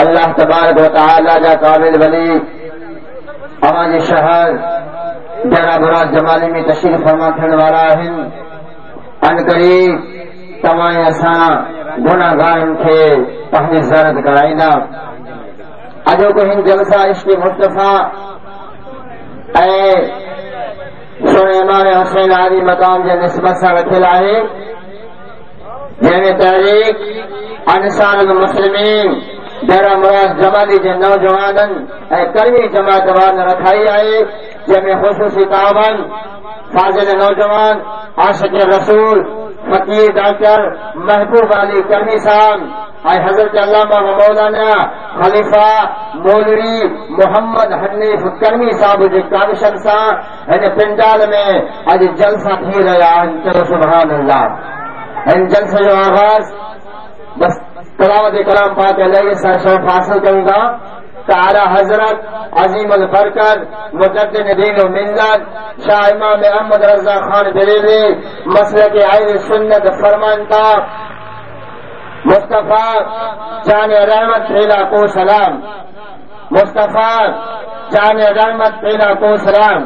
अल्लाह तबारक व तआला जा काबिल वली हमारे शहर जरा बुरा जमाले में तशरीफ फरमा थियण वारा आहिनि। अनकरीब तव्हां असां गुनाहगारनि खे पंहिंजी ज़ियारत कराईंदा। अॼोको हिन जलसा इश्क़ मुस्तफ़ा ऐं सुहिणे इमाम हुसैन आली मक़ाम जे निस्बत सां रखियल आहे, जंहिंमें तहरीक अंसारुल मुस्लिमीन डेरा मुराद जमाली जे नौजवाननि ऐं कर्मी जमात वारनि रखाई आहे, जंहिंमें ख़ुशूसी तावन फाज़िल नौजवान आशिक़ रसूल फ़क़ीर डॉक्टर महबूब अली कर्मी साहब ऐं हज़रत अल्लामा व मौलाना ख़लीफ़ा मौलवी मोहम्मद हनीफ़ कर्मी साहब जे काविशनि सां हिन पिंडाल में अॼु जलसा थी रहिया आहिनि। चलो सुभान अल्लाह। हिन जलसे जो आगाज़ बस तलावत कलाम पाक अलैहि सां शरफ़ हासिल करूंगा। ताला हजरत अजीम अल बरकत मुजद्दिद दीन व मिल्लत शाह इमाम अहमद रज़ा खान बरेलवी मसलक अहले सुन्नत फरमानता मुस्तफा जान रहमत फैला को सलाम, मुस्तफा जान रहमत फैला को सलाम,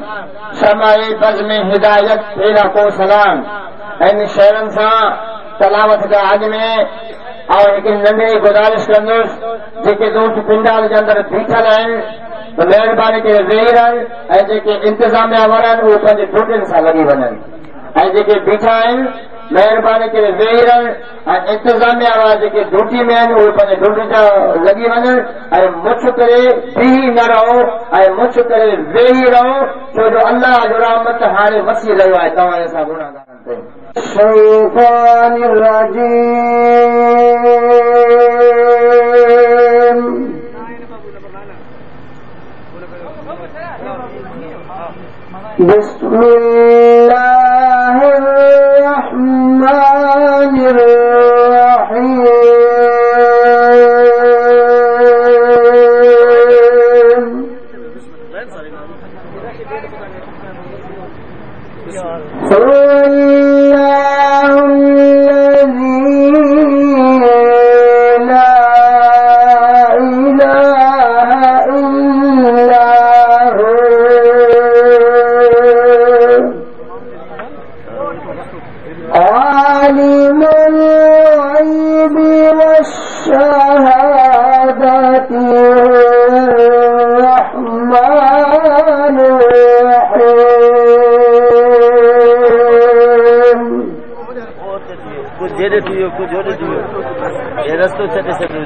शमाए बज़ में हिदायत फैला को सलाम। इन शेरन सां तलावत का आज में और एक नंढी गुजारिश कंदुसि, जेके दोस्त पिंडाल जे अंदरि बीठल आहिनि त महिरबानी करे वेही रहनि ऐं जेके इंतज़ामिया वारा आहिनि उहे पंहिंजे ड्यूटियुनि सां लॻी वञनि ऐं जेके बीठा आहिनि महिरबानी करे वेही रहनि ऐं इंतज़ामिया वारा जेके ड्यूटी में आहिनि उहे पंहिंजे ड्यूटी सां लॻी वञनि ऐं मुछ करे बीही न रहो ऐं मुछ करे वेही रहो, छो जो अल्लाह जो रहमत हाणे वसी रहियो आहे तव्हां सां गुनाहगारनि ते। الشيطان الرجيم بسم الله الرحمن الرحيم ये रस्तो छटे छटे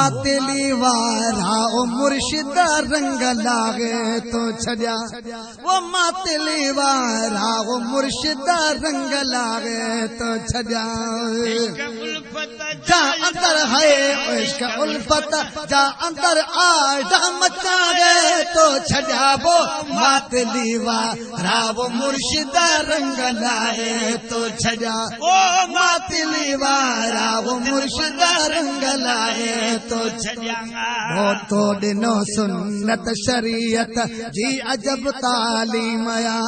मातेली वारा ओ मुर्शिद रंग लागे तो छजा वो मातेली वारा ओ मुर्शिद रंग लागे तो छजा जा अंदर है इश्क उल्फत जा अंदर आड़ा मचा गए तो छजा वो मातेली वारा वो मुर्शिद रंग लाए तो छजा ओ मातेली वारा वो मुर्शिद रंग लाए तो छजा वो तो दिनो सुन्नत शरीयत जी अजब तालीम या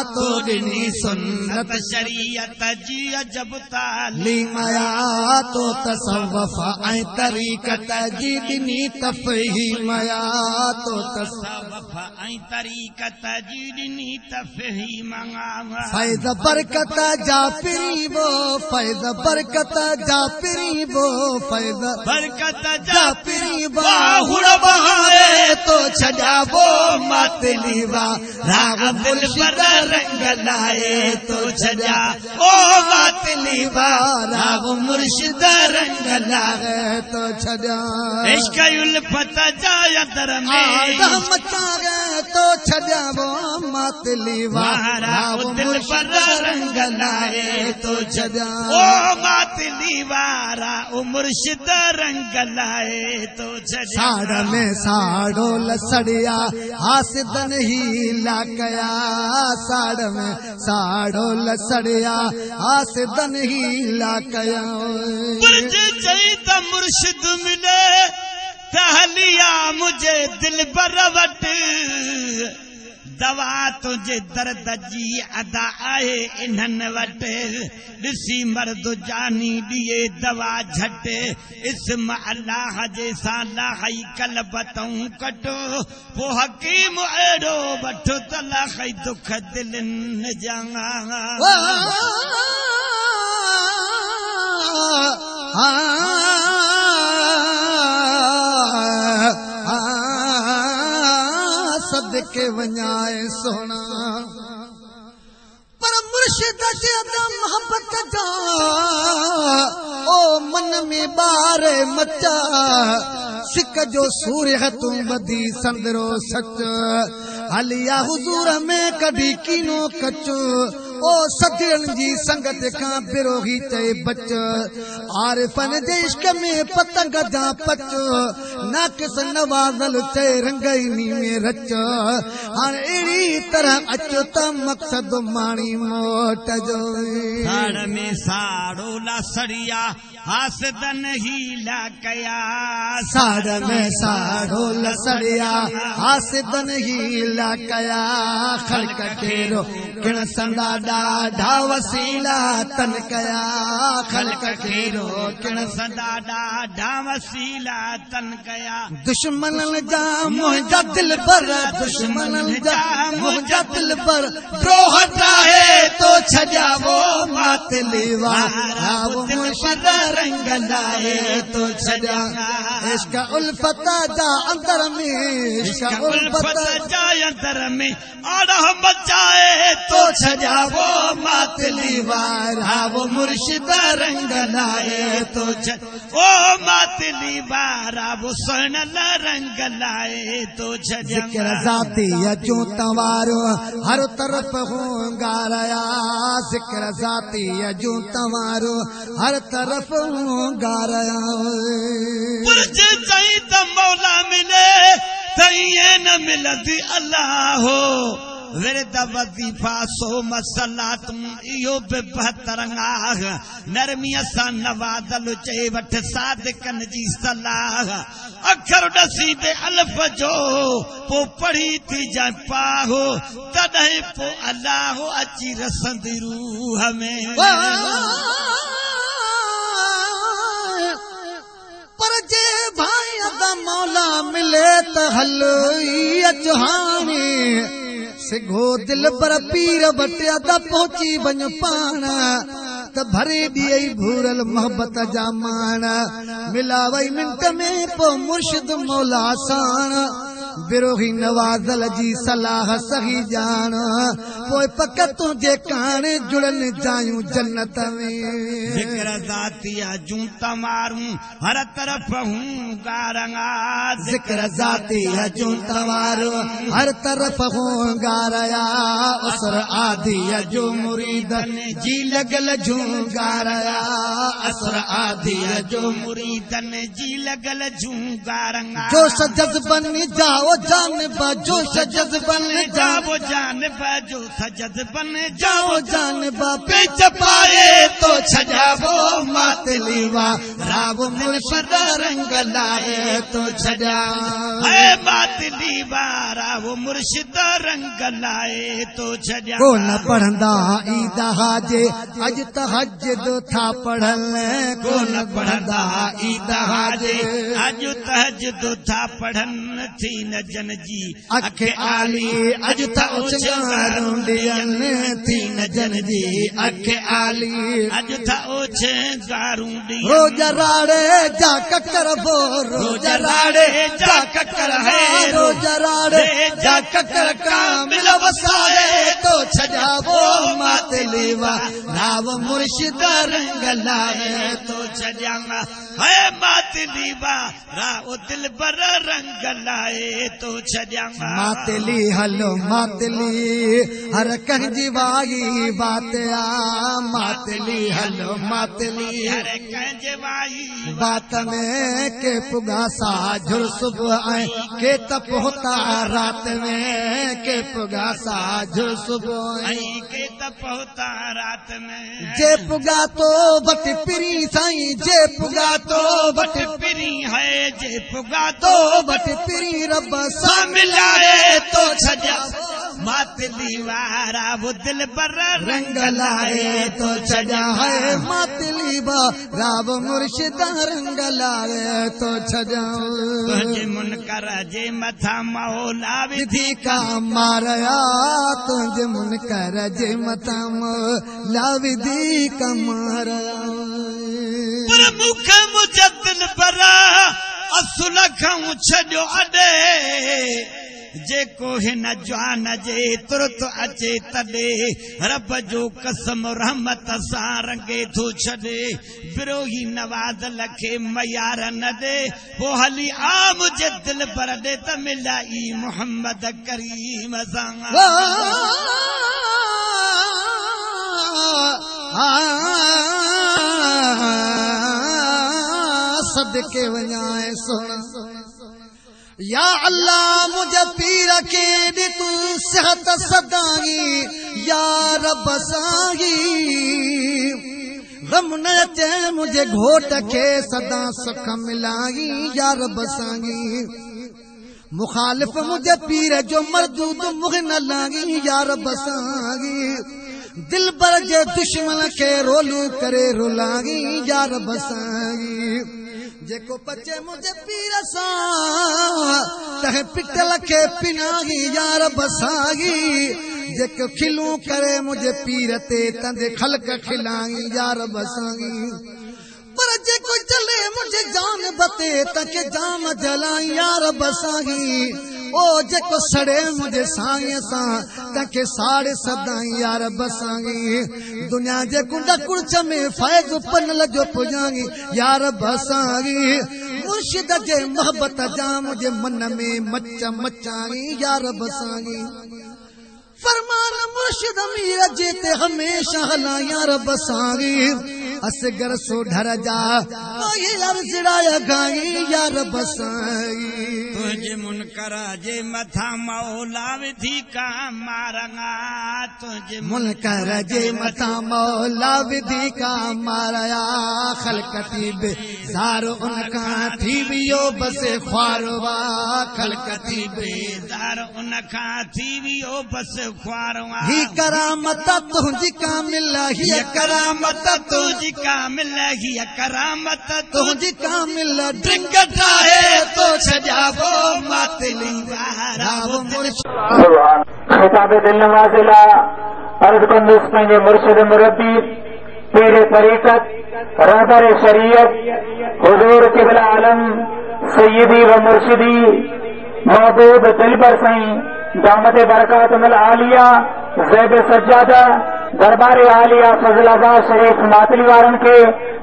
तो दिनी सुन्नत शरीयत जी अजब तालीम या तो तसव्वुफ ऐं तरीक़त जी दिनी तफ़हीम या तो तसव्वुफ ऐं तरीक़त जी दिनी तफ़हीम फैज़ बरकत जा पिरी वो फैज़ बरकत जा पिरी वो फैज़ बरकत जा पिरी वो हुड़ बहारे तो छजा वो मातली वा राग मुर्शिद रंग लाए तो छजा ओ मातली वा राग मुर्शिद रंग लाए तो छजा इश्क उल्फत जाया दर में मचा गए तो छजा वो मातली वा राग मुर्शिद रंग लाए तो छजा ओ मातली वारा ओ मुर्शिद रंग लाए तो छजा साड़ में साड़ो लसड़िया हासिदन ही लाकया साड़ में साड़ो लसड़िया हासिदन ही लाकया बुर्ज चई त मुर्शिद मिले टहलिया मुझे दिल बरवट दवा तुझे दर्द जी अदा आए इन्हन वट ॾिसी मर्द जानी दिए दवा झट इस्म अल्लाह जैसा लाही कलबतूं कटो पो हकीम एड़ो वठो त लाही दुख दिलनि जांगा सदके वञाए सोना पर मुर्शिद ज्यादा मोहब्बत जा ओ मन में बार मचा सिक जो सूर्य तूं बदी संदरो सच हलिया हुजूर में कभी कीनो कच ओ सजन जी संगत का बिरोही चए बच आरिफन जे इश्क में पतंग जा पच नाकिस नवाज़ल चए रंगईनी में रच हाणे अहिड़ी तरह अचो त मक़सद माणी मोट जो साड़ में साड़ो लसड़िया हासिदन ही लाकया साड़ में साड़ो लसड़िया हासिदन ही लाकया खलक केरो किण संदा ॾाढा वसीला तन कया खलक केरो किण सदा ॾाढा वसीला तन कया दुश्मनन जा मुंहिंजा दिल पर दुश्मनन जा मुंहिंजा दिल पर द्रोह ठाहे तो छजा वो मातली वारा वो मुर्शिद रंग लाए तो छजा इश्क उल्फत जा अंदर में इश्क उल्फत जा अंदर में आड़ा बचाए तो छजा वो मातली वारा वो मुर्शिद रंग लाए तो ओ मातली वारा वो सोनल रंग लाए तो जिक्र जाती जो तवारो हर तरफ होंगारया जिक्र जाती जो तवारो हर तरफ होंगारया बुर्ज चई त मौला मिले तईए न मिलदी अल्लाह हो विरद वजीफा सो मसलात इहो बि बहतरंगाह नरमीअ सां नवाज़ल चए वठ सादिकन जी सलाह अखर ॾसी दे अलफ जो पो पढ़ी थी जाए पाहो तॾहिं पो अल्लाह अची रसंदी रूह में पर जे भाई अदा मौला मिले त हल अजहानी सिगो दिल पर पीर बटिया दा पहुंची वञ पाण त भरे ॾियई भूरल मोहब्बत जा मान मिलावई मिंट में पो मुर्शिद मौला साण बिरोही नवाज़ल जी सलाह सही जान पोइ पक तुंहिंजे कान जुड़न जायूं जन्नत में ज़िक्र ज़ातिया जूं तमारूं हर तरफ हूं गारंगा ज़िक्र ज़ातिया जूं तमारूं हर तरफ हूं गारया असर आदिया जो मुरीद जी लगल जूं गारया असर आदिया जो मुरीदन जी लगल जूं गारंगा जोश जज्बन जाओ जानबा जोश जज्बन जाओ जानबा जो सजद बन जाओ जानबा पेच पाए तो छजाबो मातलीवा राव मुर्शिद रंग लाए तो छजा है मातलीवा राव मुर्शिद रंग लाए तो छजा को न पढ़ंदा ईद हाजे अज तहज्जुद था पढ़ल को न पढ़ंदा ईद हाजे अज तहज्जुद था पढ़न थी न जन जी अखे आली अज त उचगारूं ॾियन थी न जन जी अखे आली अज त उचगारूं ॾियन रोज राड़े जा ककर बो रोज राड़े जा ककर है रोज राड़े जा ककर कामिल वसाए तो छजाबो मातलीवा राव मुर्शिद रंग लाए तो छजांगा है मातलीवा राव दिलबर रंग लाए तो छजांगा मातली हलो मातली हर कंजी वागी बात आ मातली हलो मातली हर कंजी वागी बात में के पुगासा झुर सुबह आए के तप होता रात में के पुगासा झुर सुबह आई के तप होता रात में जे पुगा तो बट पिरी साईं जे पुगा तो बट पिरी है जे पुगा तो बट पिरी रब सा मिलाए तो छजा मातली वारा वो दिल पर रंग लाए तो छजा है मातली बा राव मुर्शिद रंग लाए तो छजा तुझे मुनकर जे मथा मौला विधि का मारया तुझे मुनकर जे मथा मौला विधि का मारया प्रमुख मुझे दिल पर असुल खाऊं छॾियो अॾे जेको हिन जवान जे तुरत अचे तॾे रब जो कसम रहमत सां रंगे थो छॾे बिरोही नवाज़ल खे मयार न ॾे पोइ हली आ मुंहिंजे दिल पर ॾे त मिलाई मोहम्मद करीम सां सदके वञाए सोना या अल्लाह मुझे पीर के दी तू सेहत सदाई या रब साई गम न अचे मुझे घोट के सदा सुख मिलाई या रब साई मुखालिफ मुझे पीर जो मरदूद मुह न लागी या रब साई दिल बर जे दुश्मन के रोलू करे रुलागी या रब साई जेको बचे मुझे पीर सां तह पिटल के पिनागी यार बसागी जेको खिलू करे मुझे पीर ते तंदे खलक खिलागी यार बसागी पर जेको चले मुझे जान बते तके जाम जलाई यार बसागी ओ जेको सड़े मुझे साईं सां तके साड़े सदाई यार बसागी दुनिया जे कुंड कुड़च में फैज पनल जो पुजागी यार बसागी मुर्शिद जे मोहब्बत जा मुझे मन में मच मचागी यार बसागी फरमान मुर्शिद मीर जेते हमेशा हला यार बसागी असगर सो ढर जा ये अर्जड़ाया गाई यार बसागी तुझे मुनकर जे मथा मौला विधि का मारंगा तुझे मुनकर जे मथा मौला विधि का मारया खलकती बेजार उनका थी वियो बसे ख्वारवा खलकती बेजार उनका थी वियो बसे ख्वारवा ही करामत तुझी कामिल ही करामत तुझी कामिल ही करामत तुझी कामिल ड्रिंक ठाहे तो छजाबो मातली राव मुर्शिद खिताब दिल नवाज़िला अर्ज कंदुस पंहिंजे मुर्शिद मुरब्बी पीर तरीक़त रहबर शरीयत हुजूर क़िबला आलम सय्यदी व मुर्शिदी महबूब दिलबर साईं दामद बरकातुल आलिया ज़ैब सज्जादा दरबार आलिया फज़लाबाद शरीफ मातली वारन के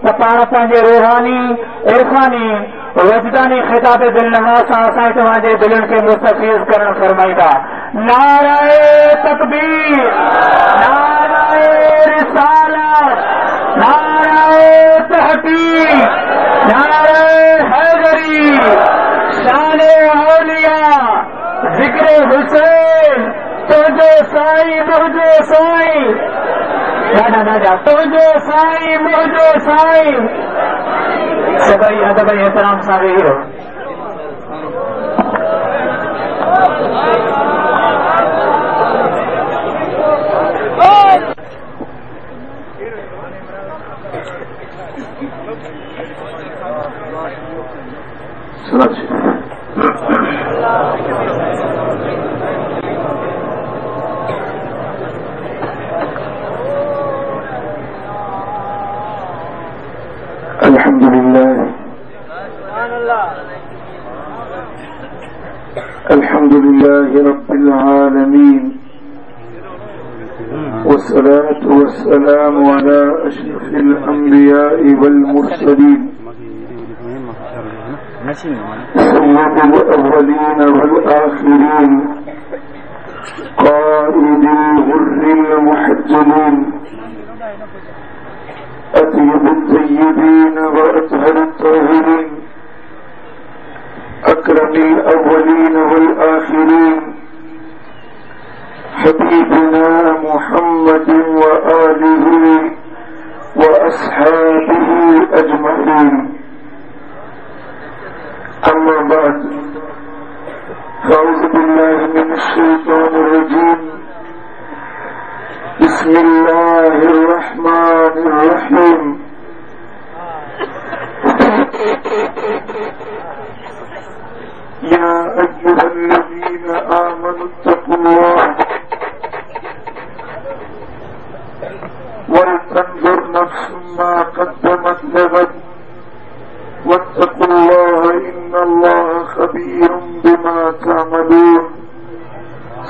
त पाण पंहिंजे रूहानी इरफानी वजदानी खिताब दिलनवा सां असां तव्हांजे दिलनि खे मुस्तफ़ीज़ करण फरमाईंदा। नाराए तकबीर, नाराए रिसालत, नाराए तहकीक, नाराए हैदरी, शाने औलिया, जिक्र हुसैन, तुझे साईं मुझे साईं, ना जा तुझे साईं मुझे साईं। सभई अदब एहतराम सां वेही रहो। अल्हम्दुलिल्लाह रब्बिल आलमीन वस्सलातु वस्सलामु अला अशरफिल अंबिया'i वल मुरसलीन सय्यिदिल अव्वलीन वल आखिरीन क़ाइदिल गुर्रिल मुहज्जलीन अतय्यिबुत तय्यिबीन व अतहरुत ताहिरीन अकरमिल अव्वलीन वल आखिरीन हबीबना मुहम्मदिन व आलिही व अस्हाबिही अजमईन। अम्मा बाद अऊज़ु बिल्लाहि मिनश शैतानिर रजीम। बिस्मिल्लाहिर रहमानिर रहीम। या अय्युहल्लज़ीना आमनु इत्तक़ुल्लाह वलतंजुर नफ्सुम मा क़द्दमत लिग़द वत्तक़ुल्लाह इन्नल्लाह खबीरुम बिमा तअमलून।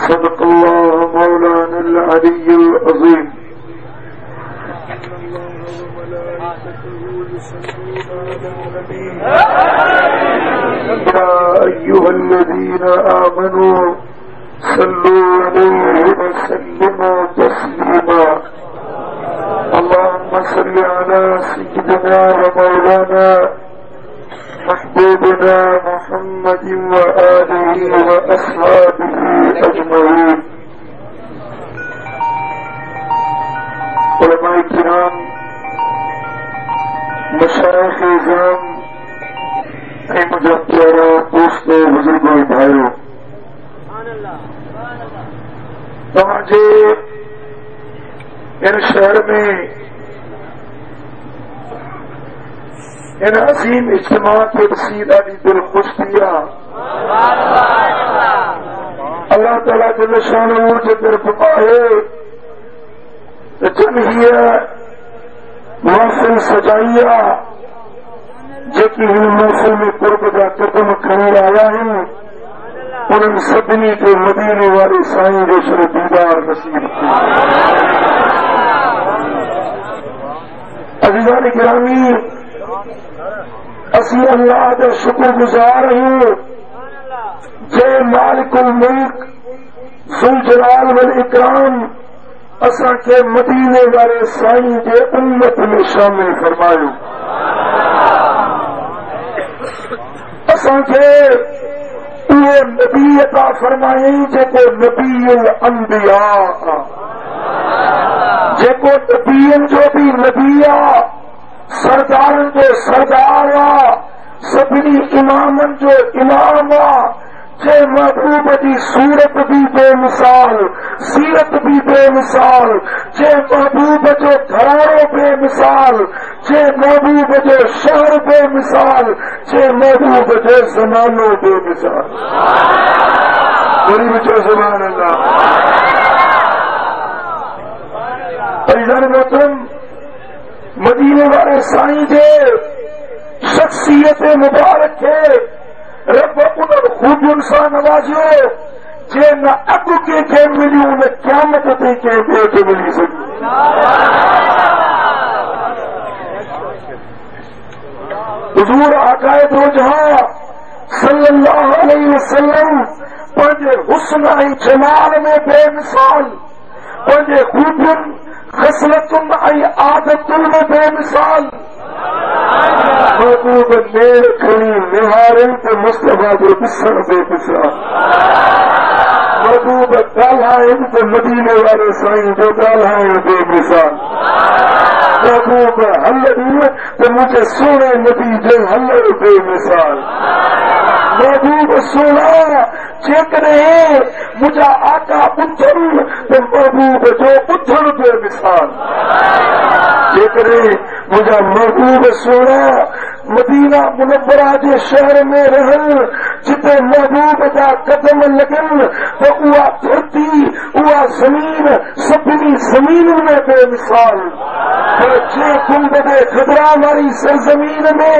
सदक़ल्लाहु मौलानल अलिय्युल अज़ीम। या अय्युहल्लज़ीना आमनू सल्लू अलैहि व सल्लिमू तस्लीमा। अल्लाहुम्मा सल्लि अला सय्यिदिना व मौलाना महबूबना मुहम्मदिन व आलिही व अस्हाबिही अजमईन। उलमाए किराम, मशाइख़ इज़ाम ऐं मुंहिंजा प्यारा दोस्तो बुजुर्गो भाइयो, तव्हांजे इन शहर में इन अज़ीम इज्तिमा खे ॾिसी ॾाढी दिलि ख़ुशि थी आहे। अल्लाह ताला जल शानहू जे तरफ़ आहे त जन हीअ महफ़िल सजाई आहे, जेकी हिन महफ़िल में कुर्ब जा कदम खणी आया आहिनि, उन्हनि सभिनी खे मदीने वारे साईं जो शर दीदार नसीब थियो। अज़ीज़ान गिरामी, असीं अल्लाह जा शुक्रगुज़ार आहियूं जंहिं मालिकुल मुल्क ज़ुल जलाल वल इकराम असांखे मदीने वारे साईं जे उम्मत में शामिल फरमायो। असांखे उहो नबी अता फरमायईं जेको नबीउल अंबिया आहे, जेको नबीअनि जो बि नबी आहे, सरदारनि जो सरदार आहे, सभिनी इमामनि जो इमाम आहे। जे महबूब जी सूरत भी बेमिसाल, सीरत भी बेमिसाल, जे महबूब जो घरानो बेमिसाल, जे महबूब जो शहर बेमिसाल, जे महबूब जो ज़मानो बेमिसाल। गरीब जो सुभान अल्लाह। अज़ीज़ान मोहतरम, मदीने वाले साईं जे शख्सियत मुबारक खे रब उन्हनि खूबियुनि सां नवाज़ियो जे न अॻु कंहिंखे मिलियूं न क़यामत ते कंहिं ॿिए खे मिली सघियूं। हुज़ूर आकाए दो जहां सल्लल्लाहु अलैहि वसल्लम पंहिंजे हुस्न ऐं जमाल में बेमिसाल, पंहिंजे खूबियुनि ख़सलतुनि ऐं आदतुनि में बेमिसाल, महबूब नेर खणी निहारनि त मुस्तफ़ा जो ॾिसण बेमिसाल, महबूब ॻाल्हाइनि त मदीने वारे साईं जो ॻाल्हाइण बेमिसाल, महबूब हलनि त मुंहिंजे सोणे नबी जो हलण बेमिसाल, महबूब सोना जेकॾहिं मुंहिंजा आका ॿुधनि त महबूब जो ॿुधण बेमिसाल, जेकॾहिं मुंहिंजा महबूब सोना मदीना मुनव्वरा जे शहर में रहनि जिते महबूब जा कदम लॻनि त उहा धरती उहा ज़मीन सभिनी ज़मीनुनि में बेमिसाल, पर जे गुंबद ख़दरा वारी सरज़मीन में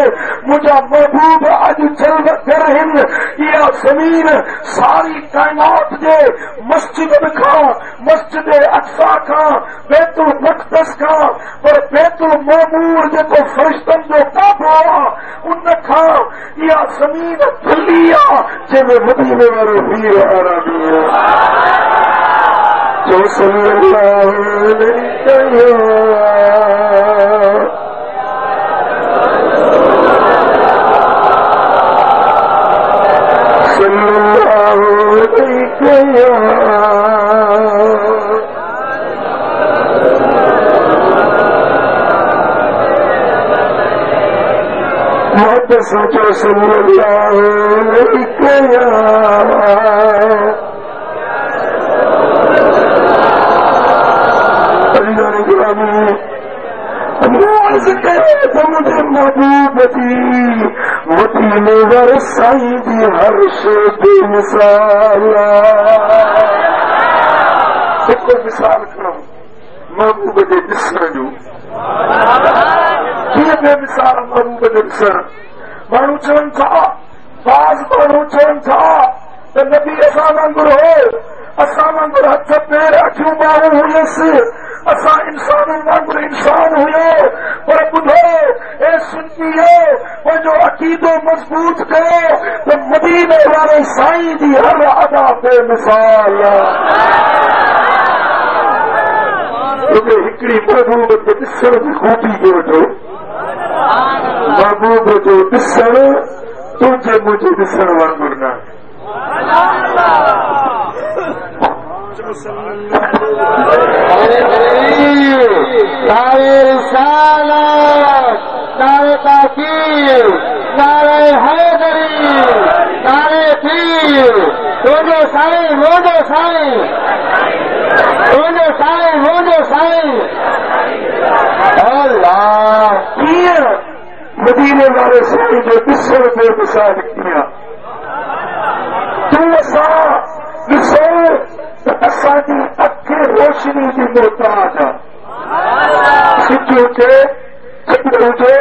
मुंहिंजा महबूब अॼु जलवगर आहिनि, इहा ज़मीन सारी काइनात जे मस्जिदनि खां, मस्जिद अक़सा खां, बैतुल मक़दस खां, पर बैतुल मअमूर जेको फ़रिश्तनि जो काबो आहे उन खां इहा ज़मीन थुल्ही आहे जंहिंमें मदीने वारो वीर आरामी आहे। जो सल्लल्लाहु अलैहि सोचो सल्लल्लाहु अलैहि मुझे महबूब थी मदीने वारे साईं जी हर शइ बेमिसाल। हिकु मिसाल खणो महबूब जे ॾिसण जो, कीअं बेमिसाल महबूब जो ॾिसण। माण्हू चवनि था, बाज़ माण्हू चवनि था त नबी असां वांगुरु हो, असां वांगुरु हथ पेर अखियूं ॿाहूं हुयसि, असां इंसाननि वांगुरु इंसान हुयो, पर ॿुधो ए सुन्नीयो पंहिंजो अक़ीदो मज़बूत कयो त मदीने वारे साईं जी हर अदा बेमिसाल आहे। हिकिड़ी महबूब खे ॾिसण जी खूबी खे वठो, महबूब जो ॾिसण तुंहिंजे मुंहिंजे ॾिसण वांगुरु न नारे रिसालत, नारे ताकीर, नारे हैदरी, नारे पीर, तुंहिंजो साईं मुंहिंजो साईं, तुंहिंजो साईं मुंहिंजो साईं। अल्लाह कीअं मदीने वारे साईं जो ॾिसण बेमिसाल कीअं। तूं असां ॾिसो त असांजी अखि रोशनी जी मोहताज आहे, सिज हुजे, चंड हुजे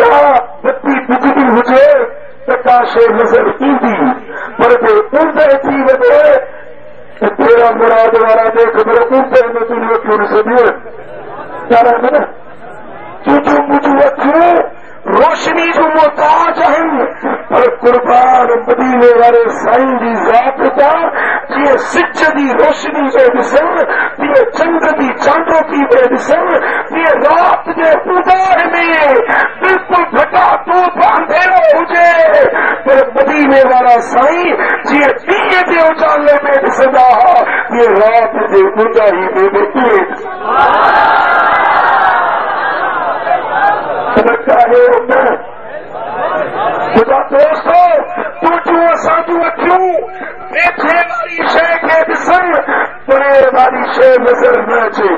या बत्ती बुझदी हुजे त का शइ नज़र ईंदी, पर जे ऊंद अची वञे त तेरा मुराद वारा जे ख़बर ऊंद में तुंहिंजूं अखियूं ॾिसंदियूं न, तुंहिंजूं मुंहिंजूं अखियूं रोशनी जो मोहताज आहिनि, पर कुर्बान मदीने वारे साईं जी ज़ात जा जीअं सिज जी रोशनी पे ॾिसनि, तीअं चंड जी चांदोकी पे ॾिसनि, तीअं राति जे उदार में बिल्कुलु घटाटूप अंधेरो हुजे, पर मदीने वारा साईं जीअं ॾींहं जे उजाले में ॾिसंदा हुआ तीअं राति जे उदारी में बि उहे ख़ुदा दोस्तो तुंहिंजूं असांजूं अखियूं वेठे वारी शइ खे ॾिसनि, परे वारी शइ नज़र न अचे।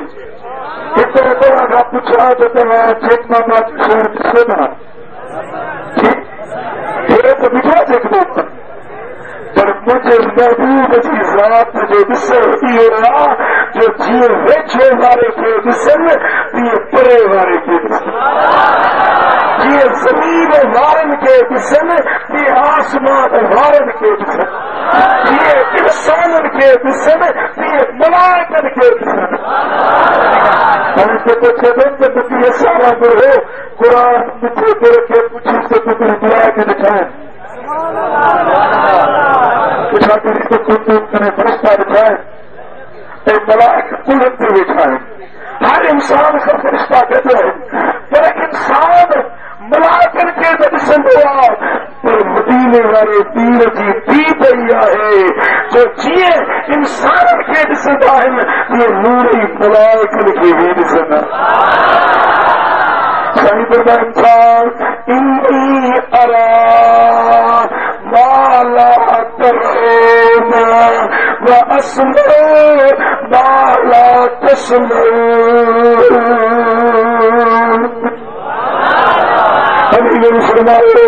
हिकु तव्हां खां पुछां त तव्हां जेकमाबाद शहर ॾिसो था, अहिड़ो त ॾिठो जेकमाबाद, पर मुंहिंजे महबूब जी ज़ात जो ॾिसण इहो आहे जो जीअं वेठे वारे खे ॾिसनि तीअं परे वारे खे ॾिसनि, जीअं ज़मीन वारनि खे ॾिसनि ये आसमान वारन के ॾिसनि ये इंसाननि खे ॾिसनि ये मलाइकनि खे ॾिसनि हाणे जेको चवनि त नबी असां वांगुरु हो क़ुर ॾिठो दिल खे पुछी त पुत्र मलाइक ॾिठा आहिनि पुछा करी त कुंदून करे फरिश्ता ॾिठा आहिनि ऐं मलाइक कुलनि ते वेठा आहिनि हर इंसान खां फरिश्ता गॾु आहिनि पर इंसान मलाइकनि खे त ॾिसंदो आहे पर मदीने वारे पीर जी थी पई आहे जो जीअं इंसाननि खे ॾिसंदा आहिनि तीअं नूरी मलाइकनि खे बि ॾिसंदा साईं फरमाइनि था इन्नी अरा मा ला तरौन व अस्मउ मा ला तस्मऊन फरमायो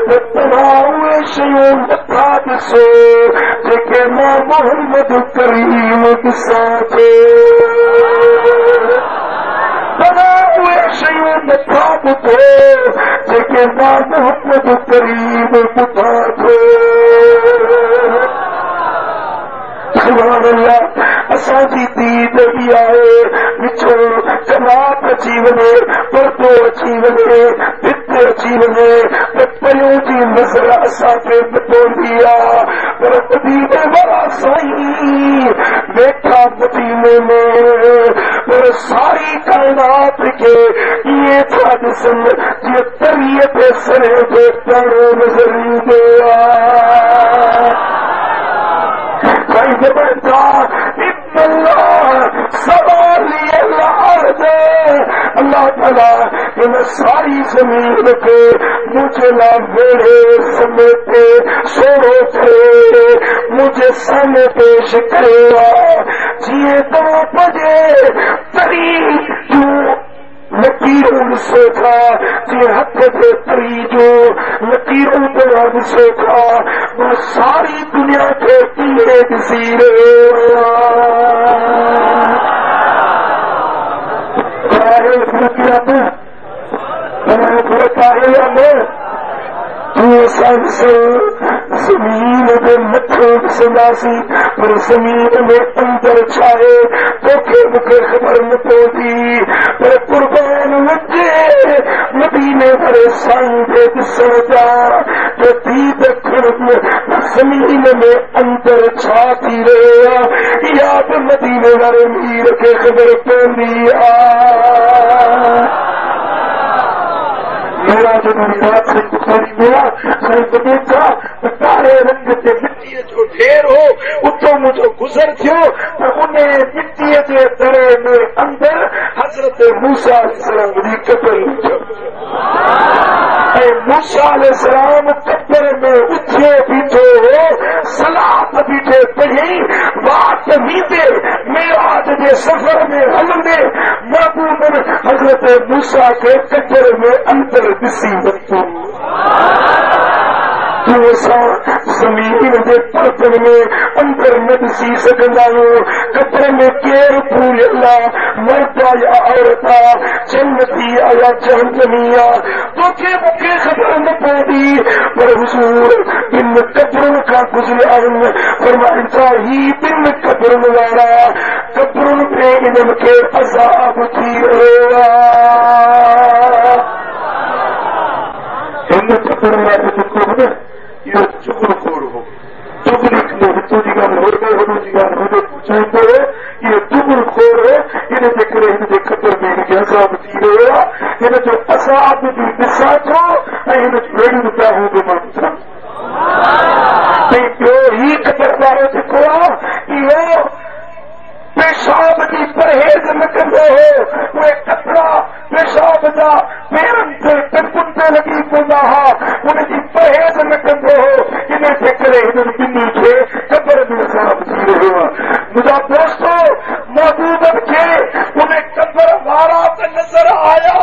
त तव्हां उहे शयूं नथा ॾिसो जेके मां मोहम्मद करीम ॾिसां थो तव्हां उहे शयूं नथा ॿुधो जेके मां मोहम्मद करीम ॿुधां थो सुभान अल्लाह असांजी दीद ई आहे विचो जमात अची वञे परदो अची वञे भित अची वञे त परियों जी नज़र असांखे न पवंदी आहे पर मदीने वारा साईं वेठा मदीने में पर सारी काइनात खे इएं था ॾिसनि जीअं तरीअ ते सरे जो तारो नज़र ईंदो आहे साईं फरमाइनि था अल्लाह ताला इन सारी ज़मीन खे मुंहिंजे लाइ वेड़े समेटे सोड़ो करे मुंहिंजे साम्हूं पेश कयो आहे जीअं तव्हां पंहिंजे तरी जूं लकीरूं ॾिसो था जीअं हथ जे तरी जूं लकीरूं तव्हां ॾिसो था मां सारी दुनिया खे कीअं ॾिसी रहियो आहे ज़मीन ते मथो ॾिसंदासीं पर ज़मीन में अंदर छा आहे तोखे मूंखे ख़बर न पवंदी पर क़ुर्बान वञे मदीने वारे साईं खे ॾिसण जा त दीद ज़मीन में अंदर छा थी रहियो आहे इहा बि मदीने वारे मीर खे ख़बर पवंदी आहे मेरा जो बात से बुखारी मेरा साईं बनेगा तारे रंग ते मिट्टीअ जो ढेर हो उतो मुंहिंजो गुज़र थियो त उन मिट्टीअ जे दरे में अंदर हज़रत मूसा अलैहिस्सलाम जी कब्र हुई ऐं मूसा अलैहिस्सलाम कब्र में उथियो बीठो हो सलात बीठे पढ़ी वात वींदे मेराज जे सफ़र में हलंदे महबूब हज़रत मूसा खे कब्र में अंदर ॾिसी वरितो असां ज़मीन जे परतनि में अंदर न ॾिसी सघंदा आहियूं कब्र में केरु फूलियल आहे मर्द या औरत आहे जन्नती आहे या जहन्नमी आहे तोखे मूंखे ख़बर न पवंदी पर हुज़ूर ॿिन कब्रुनि खां गुज़रिया आहिनि फरमाइनि था ही ॿिन कब्रुनि वारा कब्रुनि में इन्हनि खे अज़ाब थी रहियो आहे हिन कब्र वारे जेको हो न इहो चुगलखोर हो चुगली कंदो हितों जी ॻाल्हि होॾे होॾो जी ॻाल्हि होॾे पहुचाईंदो हो इहो चुगलखोर हो इन जे करे हिन जे कब्र में हिनखे अज़ाब थी रहियो आहे हिन जो अज़ाब बि ॾिसां थो ऐं हिन जूं अहिड़ियूं दाहूं बि मां ॾिसां ऐं ॿियो ही कब्र वारो जेको आहे इहो पेशाब जी परहेज़ न कंदो हो उहे कपिड़ा पेशाब जा पेरनि ते टकुनि ते लॻी पवंदा हुआ उनजी परहेज़ न कंदो हो इन जे करे हिननि ॿिन्ही खे कब्र में अज़ाब थी रहियो आहे मुंहिंजा दोस्तो महबूबनि खे उन कब्र वारा त नज़र आया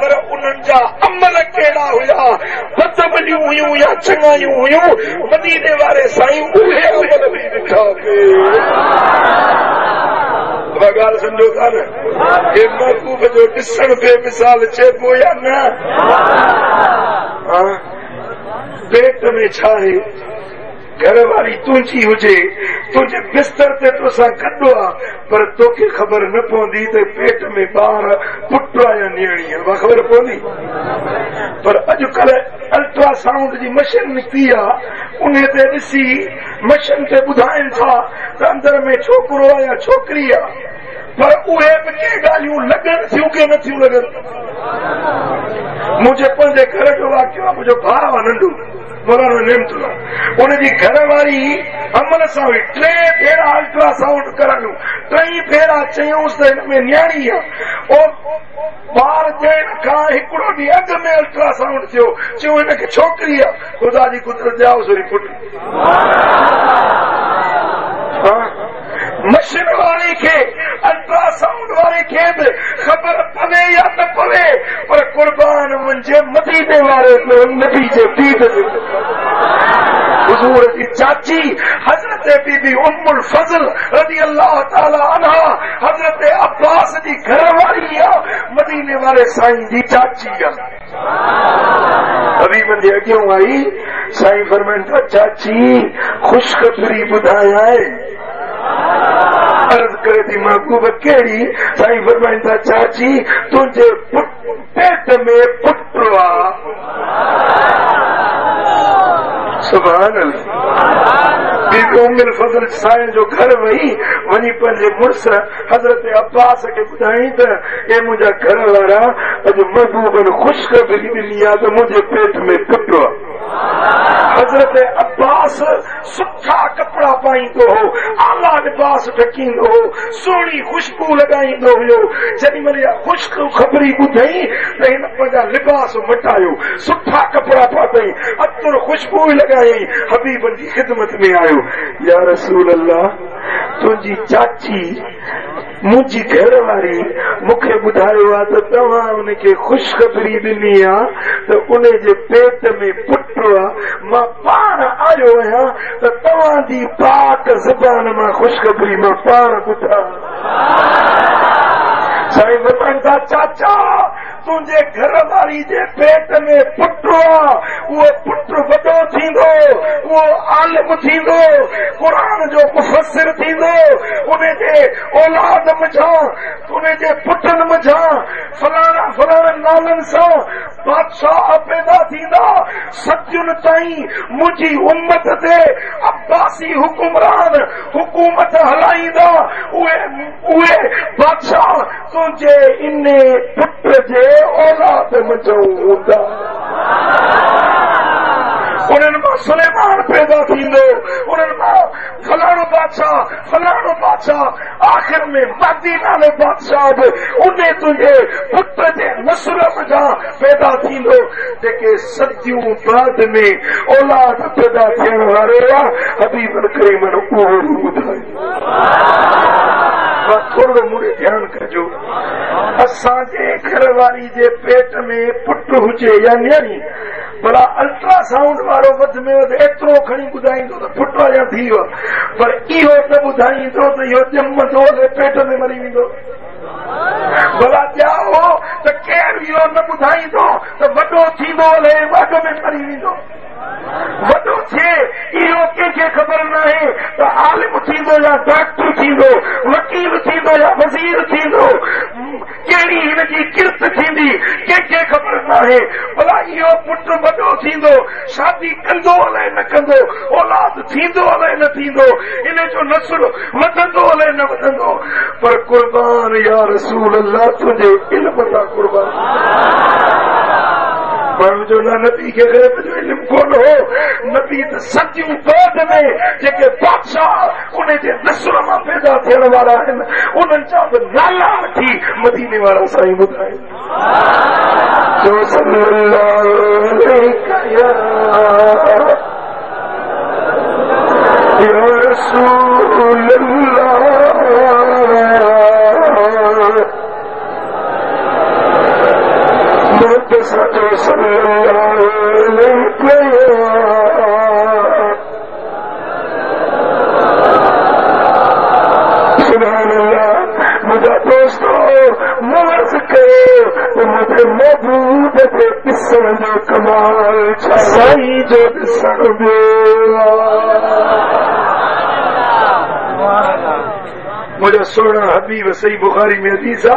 पर उन्हनि जा अमल कहिड़ा हुया बदअमलियूं हुयूं या चङायूं हुयूं मदीने वारे साईं उहे अमल बि ॾिठा ॻाल्हि सम्झो था न हे महबूब जो ॾिसण बेमिसाल चइबो या न पेट में छा है घर वारी तुंहिंजी हुजे तुंहिंजे बिस्तर ते तोसां गॾु आहे पर तोखे ख़बर न पवंदी त पेट में ॿार पुट आहे या नियाणी आहे उहा ख़बर पवंदी पर अॼुकल्ह अल्ट्रासाउंड जी मशीन निकिती आहे उन ते ॾिसी मशीन ते ॿुधाइनि था त अंदर में छोकिरो आहे या छोकिरी आहे पर उहे बि के ॻाल्हियूं लॻनि थियूं के नथियूं लॻनि मुंहिंजे पंहिंजे घर जो वाकियो आहे मुंहिंजो भाउ आहे नंढो मौलाना नेमतुल्ला उनजी घरवारी अमल सां हुई 3 भेरा अल्ट्रासाउंड करायूं 3 भेरा चयूंसि त हिन में नियाणी आहे ॿार ॾियण खां हिकिड़ो ॾींहुं अॻु में अल्ट्रासाउंड थियो चयूं हिनखे छोकिरी आहे ख़ुदा जी कुदरत ॾियाओसि वरी पुट मशीन वारे खे अल्ट्रासाउंड वारे खे बि ख़बर पवे या न पवे पर कुर्बान मुंहिंजे मदीने वारे नबी जे पीर हुजूर जी चाची हज़रत बीबी उम्मुल फज़ल रज़ी अल्लाह ताला अन्हा हज़रत अब्बास जी घरवारी आहे मदीने वारे साईं जी चाची आहे अभी मुंहिंजे अॻियों आई साईं फरमाइनि था चाची ख़ुशख़बरी ॿुधाया अर्ज करे थी महबूब कहिड़ी साईं फरमाइनि था चाची तुंहिंजे पेट में पुट आहे सुभान अल्लाह बीबी उम्मुल फज़ल साईं जो घर वही वञी पंहिंजे मुड़ुस हज़रत अब्बास खे ॿुधाई त ए मुंहिंजा घर वारा अॼु महबूबनि ख़ुशख़बरी ॾिनी आहे त मुंहिंजे पेट में पुट आहे हज़रत अब्बास सुठा कपिड़ा पाईंदो हो आला लिबास ढकींदो हो सुहिणी खुशबू लॻाईंदो हुयो जॾहिं महिल ख़ुशख़बरी ॿुधई त हिन पंहिंजा लिबास मटायो सुठा कपिड़ा पातई अतर खुशबू लॻाई हबीबनि जी ख़िदमत में आयो या रसूल अल्लाह तुंहिंजी चाची मुंहिंजी घर वारी मूंखे ॿुधायो आहे त तव्हां उनखे ख़ुशख़बरी ॾिनी आहे त उन जे पेट में पुट आहे मां पाण आयो आहियां त तव्हांजी पाक ज़बान मां ख़ुशख़बरी मां पाण ॿुधां साईं ॿुधाइनि था चाचा तुंहिंजे घर वारी जे पेट में पुट आहे उहो पुट वॾो थींदो उहो आलिम थींदो क़ुरान जो मुफ़स्सिर थींदो उनजे औलाद मझां उनजे पुटनि मझां फलाणा फलाणा नालनि सां बादशाह पैदा थींदा सदियुनि ताईं मुंहिंजी उम्मत ते अब्बासी हुकुमरान हुकूमत हलाईंदा उहे बादशाह तुंहिंजे इन पुट जे औलाद मझां हूंदा उन्हनि मां सुलेमान पैदा थींदो उन्हनि मां फलाणो बादशाह आख़िर में महदी नाले बादशाह बि उन तुंहिंजे पुट जे नसुल मझां पैदा थींदो जेके सदियूं बाद में औलाद पैदा थियण वारो आहे हबीब करीमन उहो ॿुधायो थोरो मुड़े ध्यानु कजो असांजे घर वारी जे पेट में पुट हुजे या नियाणी भला अल्ट्रासाउंड वारो वध में वध एतिरो खणी ॿुधाईंदो त पुट या थी वियो पर इहो न ॿुधाईंदो त इहो ॼमंदो पेट में मरी वेंदो भला ॼाओ त केरु इहो न ॿुधाईंदो त वॾो थींदो हले वाढ में मरी वेंदो वॾो थिए इहो कंहिंखे ख़बर न आहे त आलिम थींदो या डॉक्टर थींदो वकील थींदो या वज़ीर थींदो कहिड़ी हिनजी किर्त थींदी कंहिंखे ख़बर न आहे भला इहो पुट वॾो थींदो शादी कंदो अलाए न कंदो औलाद थींदो अलाए न थींदो इन जो नसुल वधंदो अलाए न वधंदो पर कुर्बान या रसूल अल्लाह तुंहिंजे इल्म सां कुर्बान माण्हू जो नबी खे ग़ैब जो इल्म कोन हो नबी त सदियूं बाद में जेके बादशाह उन जे नसुल मां पैदा थियण वारा आहिनि उन्हनि जा बि नाला वठी मदीने वारा साईं ॿुधाए जो सल्लल्लाहु अलैहि या रसूल अल्लाह मुझे दोस्तों मर्ज करो महबूब के ॾिसण जो कमाल छा साईं जो ॾिसण मुझा सोना हबीब सही बुखारी में हदीस आ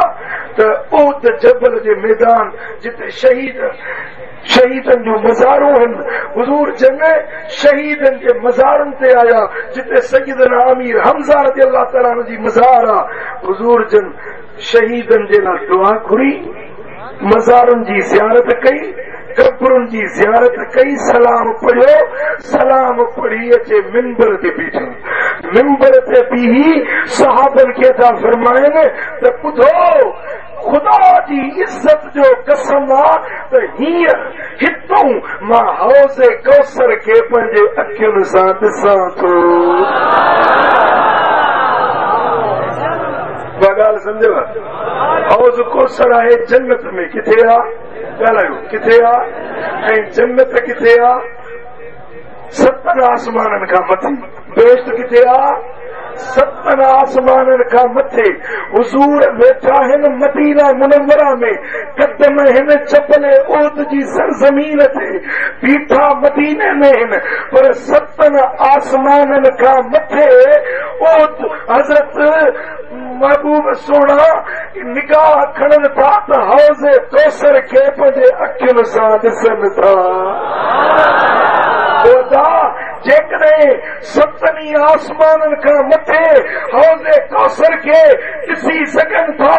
त ओत जबल जे मैदान जिते शहीदन जो मज़ारूं आहिनि हुज़ूर जंग शहीदन जे मज़ारनि ते आया जिते सैयदना अमीर हमज़ा रज़ियल्लाहु ताला अन्हु जी मज़ार आ हुज़ूर जन शहीदन जे लाइ दुआ घुरी मज़ारनि जी ज़ियारत कई कब्रुनि जी ज़ियारत कई सलाम पढ़ियो सलाम पढ़ी अचे मिंबर ते बीठो मिंबर ते बीही सहाबनि खे था फरमाइनि त ॿुधो खुदा जी इज्जत जो कसम आ त हींअर हितों मां हौज़े कौसर खे पंहिंजे अखियुनि सां ॾिसां थो ॻाल्हि सम्झव हौज़ कौसर आहे जन्नत में किथे आ ॻाल्हायो किथे आ ऐं जन्नत किथे आ 7 आसमाननि खां मथे बेश्त किथे आ 7 आसमाननि खां मथे हुज़ूर वेठा आहिनि मदीना मुनव्वरा में कदम आहिनि चपले ओद जी सरज़मीन ते बीठा मदीने में आहिनि पर 7 आसमाननि खां मथे ओद हज़रत महबूब सोना निगाह खणनि था त हौज़े कौसर खे पंहिंजे अखियुनि सां ॾिसनि था जेकॾहिं 7 आसमाननि खां मथे हौज़े कौसर खे ॾिसी सघनि था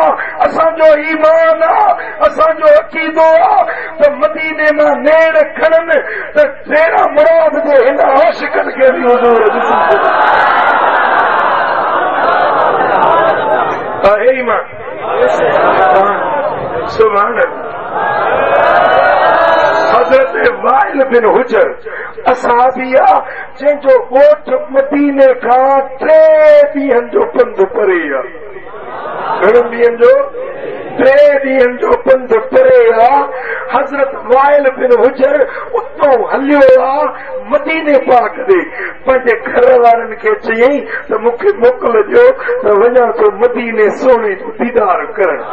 असांजो ईमान आहे असांजो अक़ीदो आहे त मदीने मां नेड़ खणनि त तेरा मुराद जे हिन आशिक़नि खे बि हुज़ूर ॾिसी आहे ईमान सुभान अल्लाह हज़रत वाइल बिन हुजर असहाबिया जंहिंजो ॻोठ मदीने खां 3 ॾींहंनि जो पंधु परे आहे घणनि ॾींहंनि जो 3 ॾींहंनि जो पंधु परे आहे हज़रत वाइल बिन हुजर उतो हलियो आहे मदीने पाक ॾे पंहिंजे घर वारनि खे चयईं त मूंखे मोकल ॾियो त वञा थो मदीने सोने जो दीदार करणु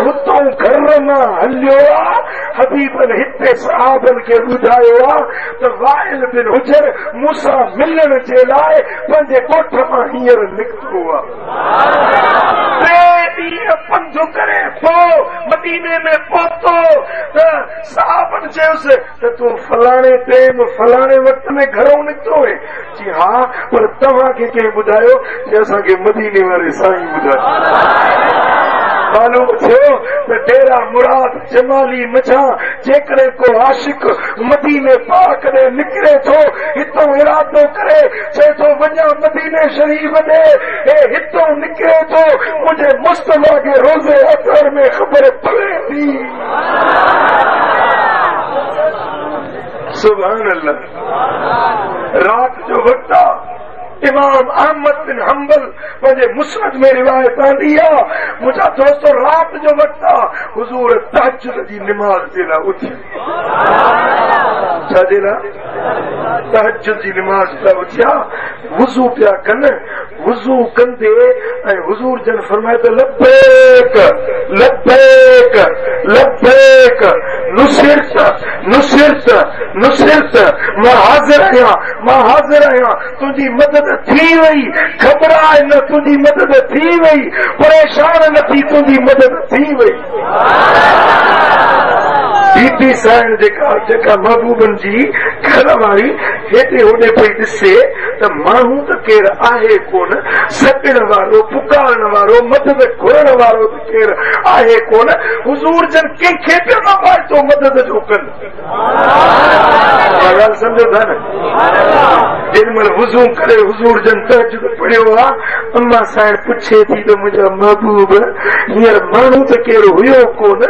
हुतों घर मां हलियो आहे हबीबन हिते सहाबनि खे ॿुधायो आहे त वाइल बिन हुजर मूंसां मिलण जे लाइ पंहिंजे ॻोठ मां हींअर निकितो आहे 3 ॾींहं पंधु करे पोइ मदीने में पहुतो त सहाबनि चयोसि त तूं फलाणे टाइम फलाणे वक़्त में घरों निकितो आहे जी हा पर तव्हांखे कंहिं ॿुधायो कि असांखे मदीने वारे साईं ॿुधायो मालूम थियो त डेरा मुराद जमाली मछा जेकॾहिं को आशिक मदीने पाक ॾे निकिरे थो हितों इरादो करे चए थो वञा मदीने शरीफ़ ॾे हितों निकिरे थो मुंहिंजे मुस्तफ़ा खे रोज़े अतर में ख़बर पवे थी सुभान अल्लाह रात जो वक़्तु आहे इमाम अहमद बिन हंबल पंहिंजे मुस्नद में रिवायत आंदी आहे मुंहिंजा दोस्तो रात जो वक़्तु आहे हुज़ूर तहज्जुद जी निमाज़ जे लाइ उथी छाजे लाइ तहज्जुद जी निमाज़ लाइ उथिया वुज़ू पिया कनि वुज़ू कंदे ऐं हुज़ूर जन फरमाए त लब्बैक लब्बैक लब्बैक नुसिरत नुसिरत नुसिरत मां हाज़िर आहियां तुंहिंजी मदद थी वई घबराए न तुंहिंजी मदद थी वई परेशान न थी तुंहिंजी मदद थी वई बीबी साईं जेका महबूबनि जी घर वारी हेॾे होॾे पई ॾिसे त माण्हू त केरु आहे कोन सॾण वारो पुकारण वारो मदद घुरण वारो त केरु आहे कोन हुज़ूर जन कंहिंखे पियो न पाए मदद जो कनि ॻाल्हि सम्झो था न जेॾी महिल वुज़ू करे हुज़ूर जन तहज्जुद पढ़ियो आहे अम्मा साईं पुछे थी त मुंहिंजा महबूब हींअर माण्हू त केरु हुयो कोन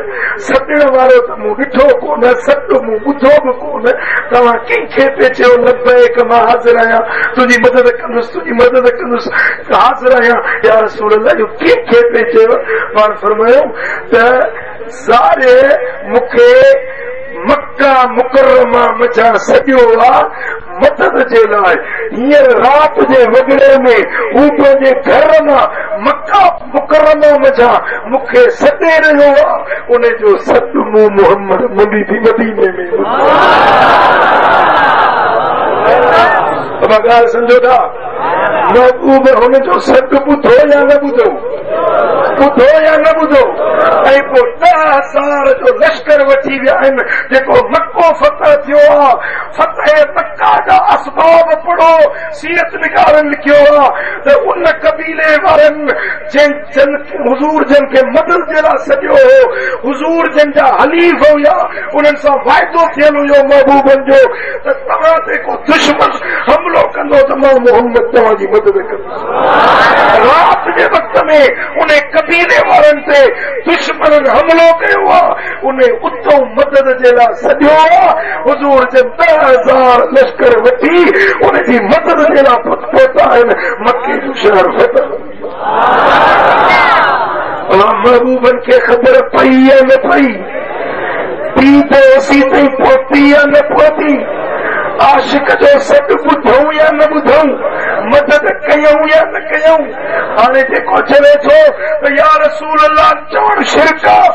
सॾण वारो त मूं ॾिठो कोन सॾ मूं ॿुधो बि कोन तव्हां कंहिंखे पिए चयो लब्बैक मां हाज़िर आहियां तुंहिंजी मदद कंदुसि हाज़िर आहियां या रसूल अल्लाह जो कंहिंखे पिए चयो पाण फरमायो त सारे मूंखे मक्का मुकरमा मचा सॼो आहे मदद जे लाइ। हींअर राति जे वॻड़े में हू पंहिंजे घर मां मक्का मुकरमा मचा मूंखे सॾे रहियो आहे, उन जो सॾु मूं मोहम्मद मदीने में। ॻाल्हि सम्झो था, महबूब हुनजो सॾु ॿुधो या न ॿुधो, ॿुधो या न ॿुधो। ऐं पोइ 10,000 जो लश्कर वठी विया आहिनि जेको मक्को फतह थियो आहे। फतह मक्का जा असबाब पढ़ो, सीरत निकारनि लिखियो आहे त उन कबीले वारनि हुज़ूर जन खे मदद जे लाइ सॼो हो, हुज़ूर जन जा हलीफ़ हुया, उन्हनि सां वाइदो थियल हुयो महबूबनि जो त तव्हां ते को दुश्मन हमलो कंदो त मां मोहम्मद तव्हांजी मदद कंदुसि। राति जे वक़्त में उन कबीले वारनि ते दुश्मन हमलो कयो आहे, उन उतो मदद जे लाइ सॼो आहे। हुज़ूर जन 10,000 लश्कर वठी उनजी मदद जे लाइ पहुता आहिनि। मके जो शहर फतह। महबूबनि खे ख़बर पई या न पई, पी त ओसी ताईं पहुती या न पहुती, आशिक जो सॾु ॿुधूं या न ॿुधूं, मदद कयूं या न कयूं। हाणे जेको चवे थो त या रसूल अल्लाह चवणु शिरक आहे,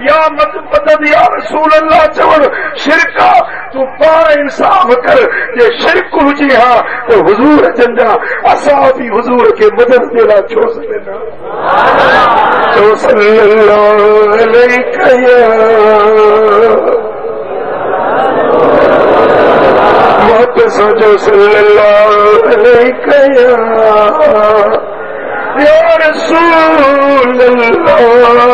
या मदद या रसूल अल्लाह चवणु शिरक आहे, तूं पाण इंसाफ़ कर। जे शिरक हुजे हा त हुज़ूर जन जा असां बि हुज़ूर खे मदद जे लाइ छो सॾींदा। चो सल्लल्लाहु अलैहि सोचो सल्लल्लाहु अलैहि या रसूल अल्लाह।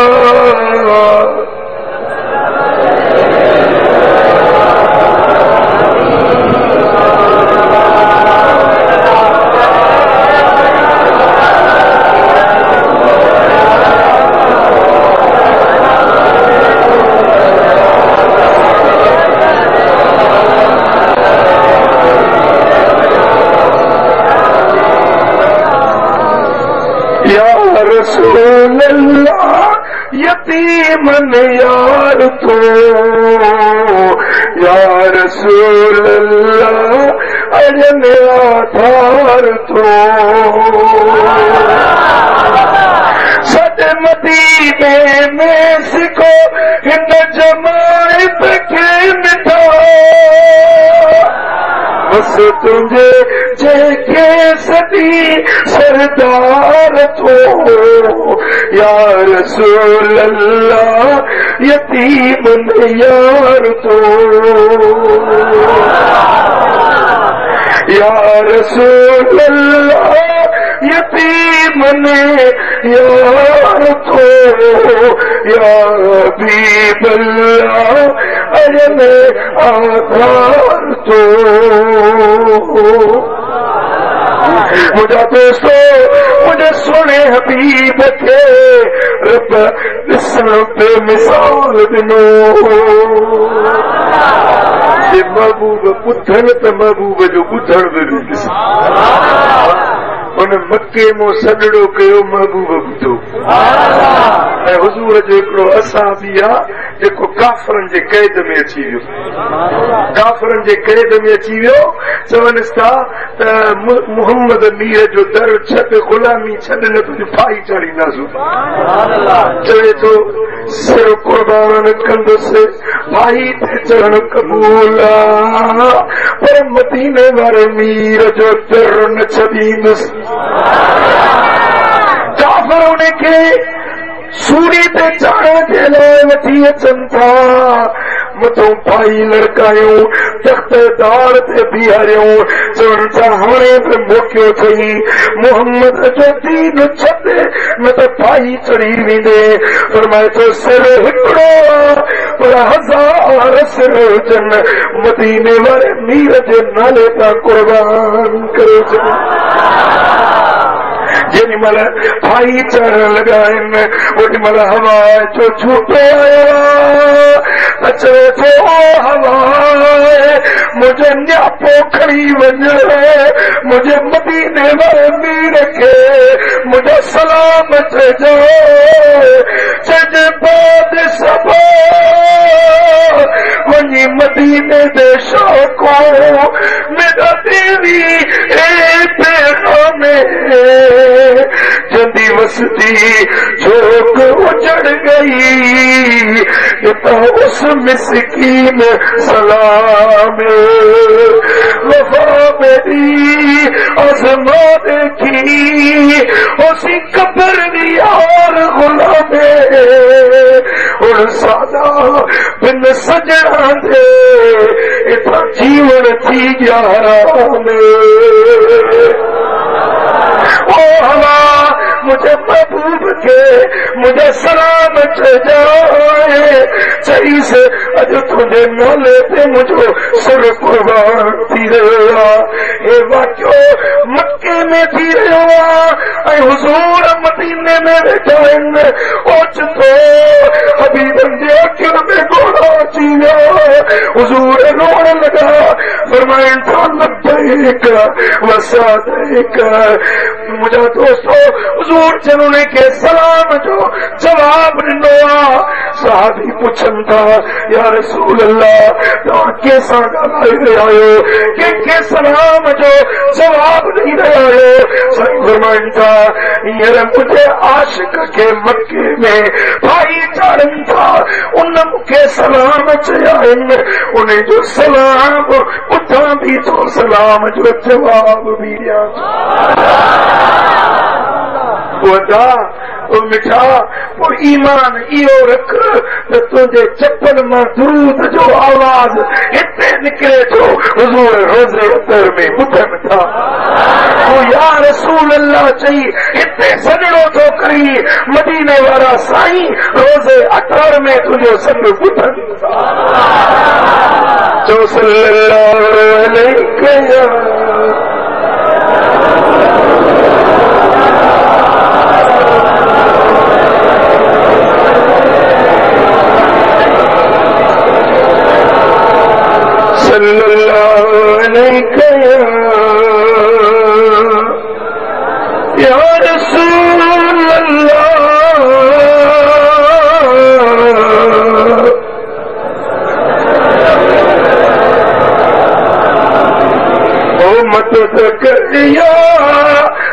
रसूल अल्लाह यतीमन यार तो, या रसूल अल्लाह अजन आधार तो, सद मदीने में सिखो हिन जमायत खे मिठा, बस तुझे जेके सदी सरदार तो, या रसूल अल्लाह यतीम यार तो, या रसूल अल्लाह यतीम यार तो, या हबीब अल्लाह अजन आधार तो। मुझा दोस्तों, मुझे सुने हबीब खे रब ॾिसण पे मिसाल ॾिनो। महबूब ॿुधनि त महबूब जो ॿुधण बि ॾिस। उन मके मो सॾड़ो कयो महबूब ॿुधो। ऐं हुज़ूर जो हिकिड़ो असां बि आहे जेको काफ़रनि जे क़ैद में अची वियो, काफ़रनि जे क़ैद में अची वियो। चवनि था त मोहम्मद मीर जो दर छॾ, ग़ुलामी छॾ, न तुंहिंजी फाई चाढ़ींदासीं। चवे थो सिर क़ुर्बान कंदुसि, फाई ते चढ़ण क़बूल आहे, पर मदीने वारे मीर जो दर न छॾींदुसि। काफ़र उनखे सूरी ते चाढ़ण जे लाइ वठी अचनि था। मथों पाई लड़कायूं, तख्तदार ते बीहारियूं, चवनि था हाणे बि मोकियो अथई, मोहम्मद जो दीन छॾ, न त पाई चढ़ी वेंदे। फरमाए थो सिर हिकिड़ो पर 1000 सिर हुजनि, मदीने वारे मीर जे नाले तां क़ुर्बान करे छॾनि। जेॾी महिल भाई चढ़ण लॻा आहिनि, ओॾी महिल हवा जो छूटो आयो त चवे थो हवा मुंहिंजो न्यापो खणी वञ, मुंहिंजे मदीने वारे मीर खे मुंहिंजो सलाम चइजो। चइजे बाद सभु वञी मदीने दे शौको मेरा देवी ए पैगाम जंदी वसती झोंक उजड़ गई तो उस मिस्कीन सलाम वफा मेरी आजमा देखी उसी कब्र दी और गुलाम उन सादा बिन सजना दे इतना जीवन थी ग्यारा ओ हवा मुझे महबूब के मुझे सलाम जाए सही से अज तुझे नाले पे मुझे सर कुर्बान थी रहा ए वाक्यो मक्के में थी रहा हुजूर मदीने में बैठा ओच तो हबीबन दे अखिर में गोड़ा चिया हुजूर रोने लगा फरमाया था लब्बैक वसअदैक मुझे दोस्तों हुजूर जिन्होंने के सलाम जो जवाब ॾिनो साहबी पुछन था या रसूल अल्लाह तव्हां कंहिंसां ॻाल्हाए रहिया आहियो के सलाम जो जवाब ॾेई रहिया आहियो साईं फरमाइनि था हींअर मुंहिंजे आशिक खे मके में भाई चाढ़नि था उन मूंखे सलाम चया आहिनि उन जो सलाम ॿुधां बि थो सलाम जो जवाब बि ॾियां वदा तो मिठा वो ईमान इो रख तो तुझे चप्पल में दुरूद जो आवाज इतने निकले जो हुजूर रोजे अतर में ॿुधनि था तो या रसूल अल्लाह चई इतने सजड़ो तो करी मदीने वारा साईं रोजे अतर में तुझो संग ॿुधनि था जो सल्लल्लाहु अलैहि सल्लल्लाहु अलैहि या रसूल अल्लाह ओ मदद कर या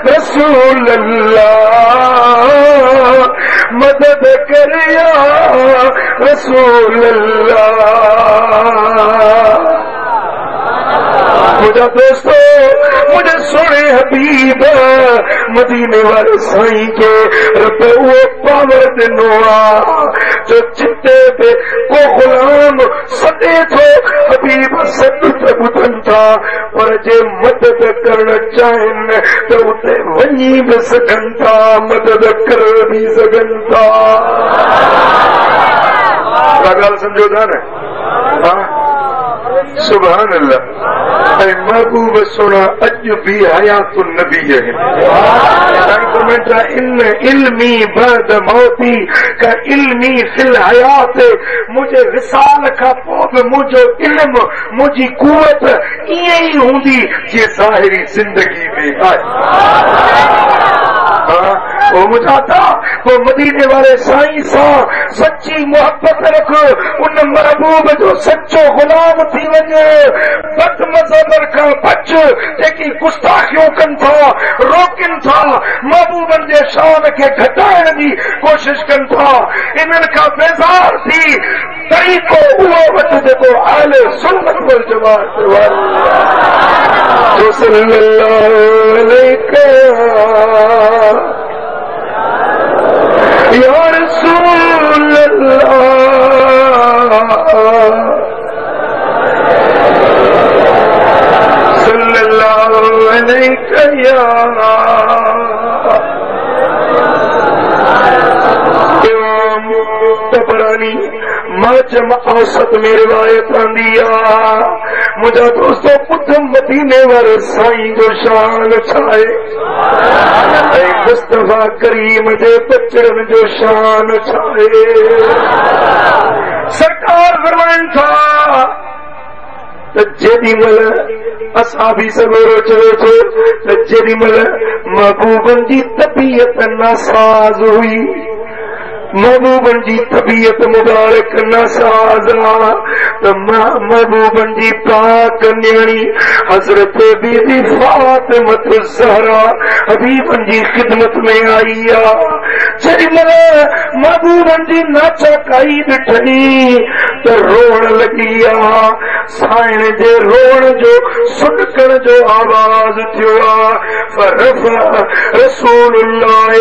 रसूल अल्लाह मदद कर या रसूल अल्लाह मुझे दोस्तों मुझे सोने हबीब मदीने वाले साईं के रब वो पावर दिनो जो चित्ते पे को गुलाम सदे थो हबीब सद ते ॿुधनि था पर जे मदद करण चाहिनि तो उते वञी बि सघनि था मदद कर बि सघनि था ॻाल्हि सम्झो था न हा सुभान अल्लाह महबूब सोना अज भी हयात नबी है इन इल्मी बद मौती का इल्मी फिल हयात मुझे विसाल का पोइ मुझो इल्म मुझी कुवत इए ही हूंदी जे ज़ाहिरी जिंदगी में आहे वो मुझा था वो मदीने वाले साईं सा सच्ची मोहब्बत रख उन महबूब जो सच्चो गुलाम थी वञे बद मज़हबर खां बच जेकी गुस्ताखियूं कनि था रोकनि था महबूबनि जे शान खे घटाइण जी कोशिश कनि था इन्हनि खां बेज़ार थी तरीक़ो उहो वठ जेको अहले सुन्नत वल जमात वारो जो सल्लल्लाहु अलैहि या रसूल अल्लाह सल्लल्लाहु अलैहि या तबरानी माजम औसत में रिवायत आंदी मुझा दोस्तों ॿुध मदीने वारे साईं जो शान छाए मुस्तफा करीम जे बचड़नि जो शान छाए सरकार फरमाइनि था त जेॾी महिल असां बि सवेरो चवे थो त जेॾी महिल महबूबनि जी तबीयत नासाज़ हुई महबूबन जी तबीयत मुबारक नसाज़ तो महबूबन जी पाक न्याणी हजरत बीबी फातिमत ज़हरा हबीबन जी खिदमत में आई आ। चरी मरे महबूबन जी नाचा काई ॾिठई तो रोण लगी आ। साइण जे रोण जो सुडकण जो आवाज थियो आ। फरफ़ा रसूलुल्लाह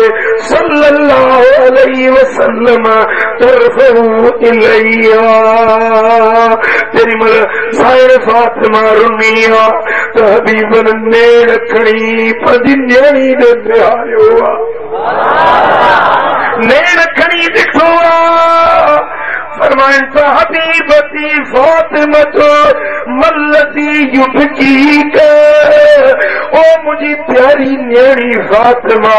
सल्लल्लाहु अलैहि वसल्लम तरफ़हु इलैया। तेरी मल साइण फातिमा रुनी आ तो हबीबन ने रखणी पंहिंजी न्याणी दे विहारियो आ। ने रखणी ॾिठो आ। फरमाइन तो हबीबती फातिमत मल्लती युबकी के ओ मुझी प्यारी न्याणी फातिमा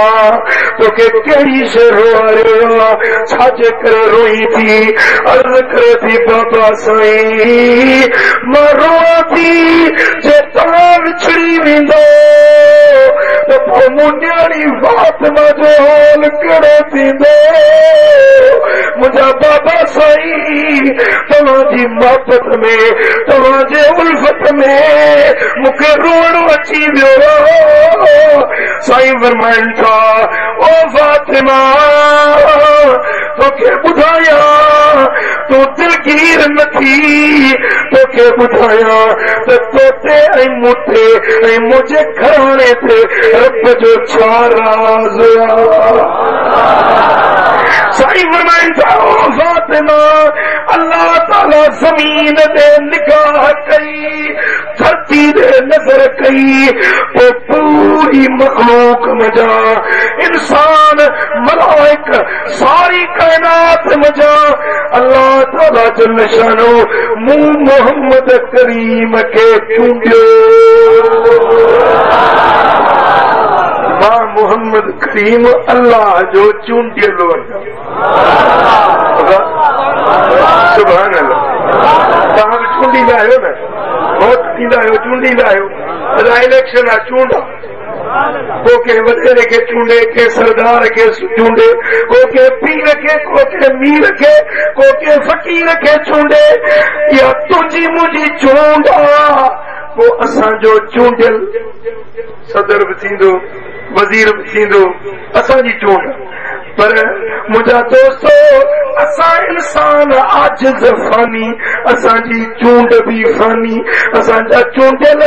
तो के केड़ी से रो रहे छाजे कर रोई थी अर्ज करे थी बाबा साईं मां रोआ थी जे तव्हां विछड़ी वेंदो तो पोइ न्याणी फातिमा जो हाल कहिड़ो थींदो। मुंहिंजा बाबा साईं तव्हांजी मोहबत में तव्हांजे उल्फत में मूंखे रोअणो अची वियो। साईं फरमाइनि था ओ फातिमा तोखे ॿुधाया तूं दिलगीर न थी तोखे ॿुधाया त तोते ऐं मूं ते ऐं मुंहिंजे घराणे ते रब जो छा राज़ आ। साईं फरमाइनि था ओ फातिमा अल्लाह ताला ज़मीन ते निगाह कई धरती ते नज़र कई तो पूरी मखलूक मजा इंसान मलाइक सारी कायनात मजा अल्लाह ताला जल शानो मुंह मोहम्मद करीम के चूंडियो। मां मोहम्मद करीम अल्लाह जो चूंडियल सुभान अल्लाह। तव्हां बि चूंडींदा आहियो न वोट ॾींदा आहियो चूंडींदा आहियो अदा इलेक्शन आहे चूंडा को के वॾेरे खे चूंडे के सरदार खे चूंडे को के पीर खे को के मीर खे को के फ़कीर खे चूंडे या तुंहिंजी मुंहिंजी चूंड आहे पोइ असांजो चूंडियल सदर बि थींदो वज़ीर बि थींदो असांजी चूंड। पर मुंहिंजा दोस्तो असां इंसान आजिज़ फानी असांजी चूंड बि फानी असांजा चूंडियल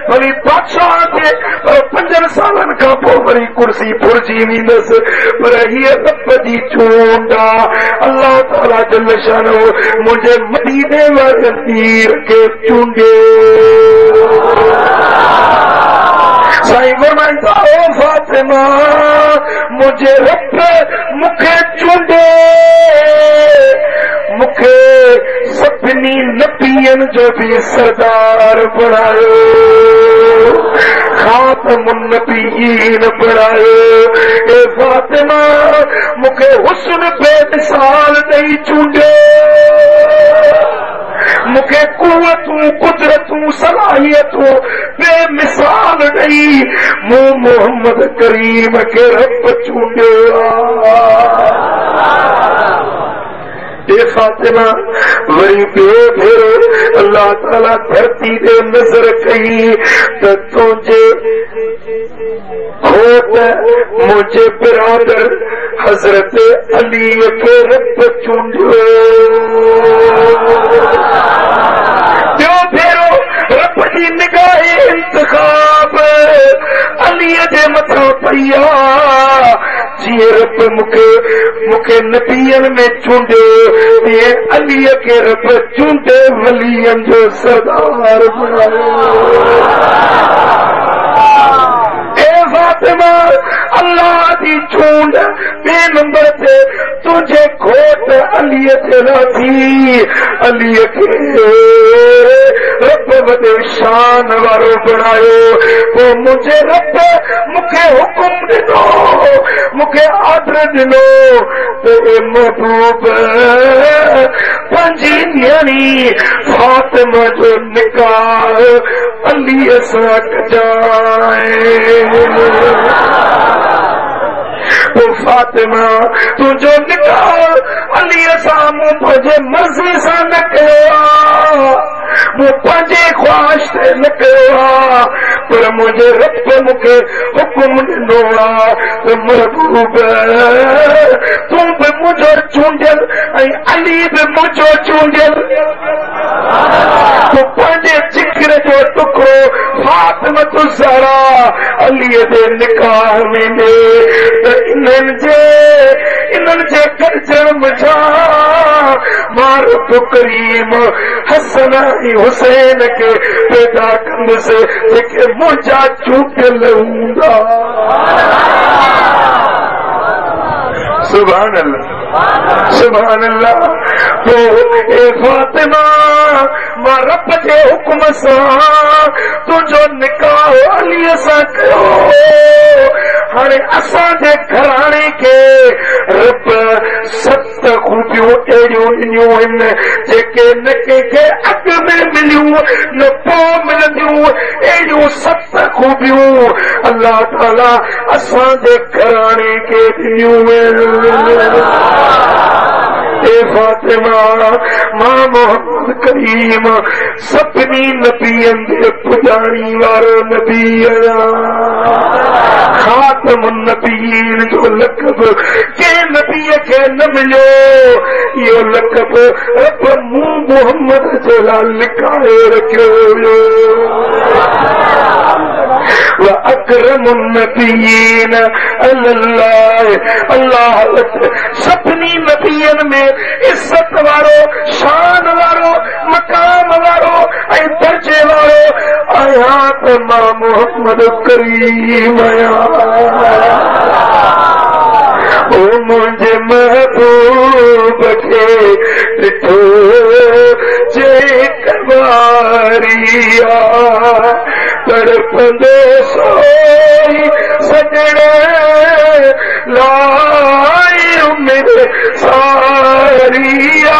वरी बादशाह थे पर 5 सालनि खां पोइ वरी कुर्सी फुरजी वेंदसि पर हीअ रब जी चूंड आहे। अल्लाह ताला जल शानो मुंहिंजे मदीने वारे पीर खे चूंडे। साईं फरमाइनि था ओ फातिमा मुंहिंजे रब मूंखे चूंडे मूंखे सभिनी नबियनि जो बि सरदार बणायो खातमुन नबियीन बणायो। ए फातिमा मूंखे हुस्न बेमिसाल ॾेई चूंडे मूंखे कुवतूं कुदरतूं सलाहियतूं बेमिसाल ॾेई मूं मोहम्मद करीम खे रब चूंडियो ए फातिमा। वरी ॿियो भेरो अल्लाह ताला धरती ते नज़र कई त तुंहिंजे घोट मुंहिंजे बिरादर हज़रत अलीअ खे रब चूंडियो। ॿियो भेरो रब जी निगाह इंतखाब अलीअ जे मथां पई आहे जीअं रब मूंखे नबियनि में चूंडियो तीअं अलीअ खे रब चूंडे वलियनि जो सरदार बणायो। फातिमा अल्लाह जी चूंड ॿिए नंबर ते तुंहिंजे घोट अलीअ ते थी अलीअ खे रब वॾे शान वारो बणायो। पोइ मुंहिंजे रब मूंखे हुकुम ॾिनो मूंखे आर्डर ॾिनो त ए महबूब पंहिंजी न्याणी फातिमा जो निकाह अलीअ सां कजाए। फातिमा तुंहिंजो निकाह अलीअ सां मूं पंहिंजे मर्ज़ी सां न कयो मूं पंहिंजे ख्वाहिश ते न कयो आहे पर मुंहिंजे रब मूंखे हुकुम ॾिनो आहे त महबूब तूं बि मुंहिंजो चूंडियल ऐं अली बि मुंहिंजो चूंडियल तूं पंहिंजे जिक्र जो टुकड़ो फातिमत ज़हरा अलीअ जे निकाह में ॾे त इन्हनि जे गॾिजण मुंहिंजा मां रब करीम हसन ऐं हुसैन खे पैदा कंदुसि जेके मुंहिंजा चूंडियल हूंदा सुभान अल्लाह सुभान अल्लाह तो ए फातिमा मां रब जे हुकुम सां तुंहिंजो निकाह अलीअ सां कयो हाणे असांजे घराणे खे रब 7 खूबियूं अहिड़ियूं ॾिनियूं आहिनि जेके न कंहिंखे अॻु में मिलियूं न पोइ मिलंदियूं अहिड़ियूं 7 खूबियूं अल्लाह ताला असांजे घराणे खे ॾिनियूं आहिनि ए फातिमा मां मोहम्मद करीम सभिनी नबियनि जे पुॼाणी वारो नबी आहियां खातमुन नबीन जो लक़ब कंहिं नबीअ खे न मिलियो इहो लक़ब रब मूं मोहम्मद जे लाइ लिकाए रखियो हुयो अकरमुन नबीन अल्लाह सभिनी नबियनि में इज़त वारो शान वारो मकाम वारो ऐं दर्जे वारो आहियां त मां मोहम्मद करीम आहियां ओ मुंहिंजे महबूब खे ॾिठो जेक वारिया तड़पंदो सोई सजण लाई उम्मीद सारिया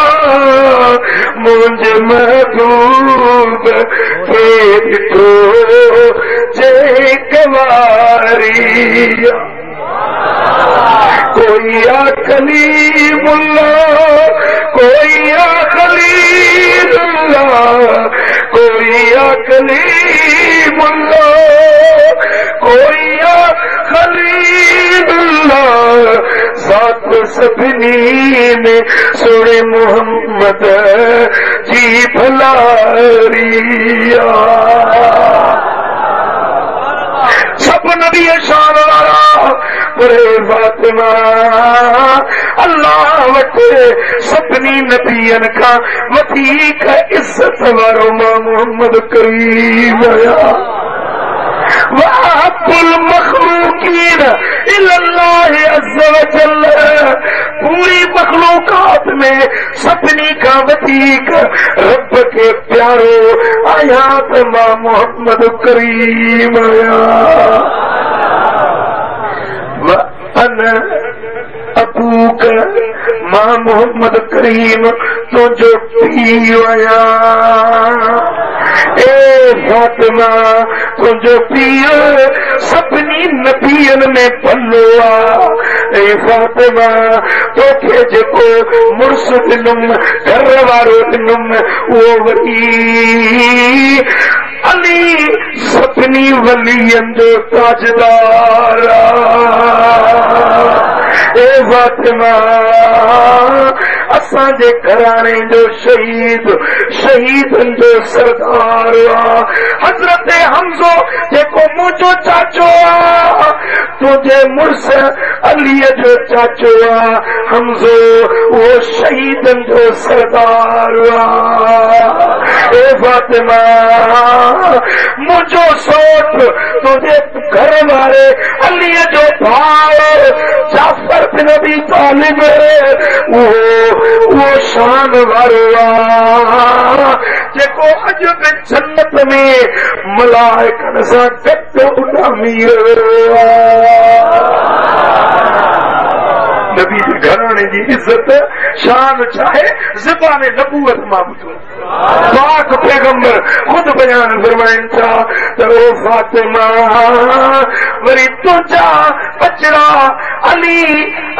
मुंहिंजे महबूब खे ॾिठो जेक वारिया कोई कलीमुल्लाह कोई खलीलुल्लाह कोई कलीमुल्लाह कोई खलीलुल्लाह ज़ात सभिनी में सोने मोहम्मद जी भलारिया सब नबी शान वारा पर फातिमा अल्लाह वटि सभिनी नबियनि खां वधीक इज़त वारो मां मोहम्मद करीम आहियां वअहब्बुल मखलूकीन इलल्लाह अज़्ज़ व जल्ल पूरी मखलूकात में सभिनी खां वधीक रब खे प्यारो आहियां त मां मोहम्मद करीम आहियां अन अबूक मां मोहम्मद करीम तुंहिंजो पीउ आहियां ए फातिमा तुंहिंजो पीउ सभिनी नबियनि में पल्लो आहे ए फातिमा तोखे जेको मुड़ुस ॾिनुमि घर वारो ॾिनुमि उहो वरी अली सभिनी वलियनि जो ताजदार ए फातिमा असांजे घराणे जो शहीदनि जो सरदार हज़रत हमज़ो जेको मुंहिंजो चाचो आहे तुंहिंजे मुड़ुस अलीअ जो चाचो आहे हमज़ो उहो शहीदनि जो सरदार आहे ए फातिमा मुंहिंजो सौट तुंहिंजे घर वारे अलीअ जो भाउ जाफ़र बिन अबी तालिब उहो शान वारो आहे जेको अॼु बि जन्नत में मलाइकनि सां गॾु उॾामी रहियो नबी जे घराणे जी इज़त शान चाहे ज़बान नबूवत मां ॿुधो पाक पैगंबर खुद बयान फरमाइन था तो ओ फातिमा वरी तुझा बचड़ा अली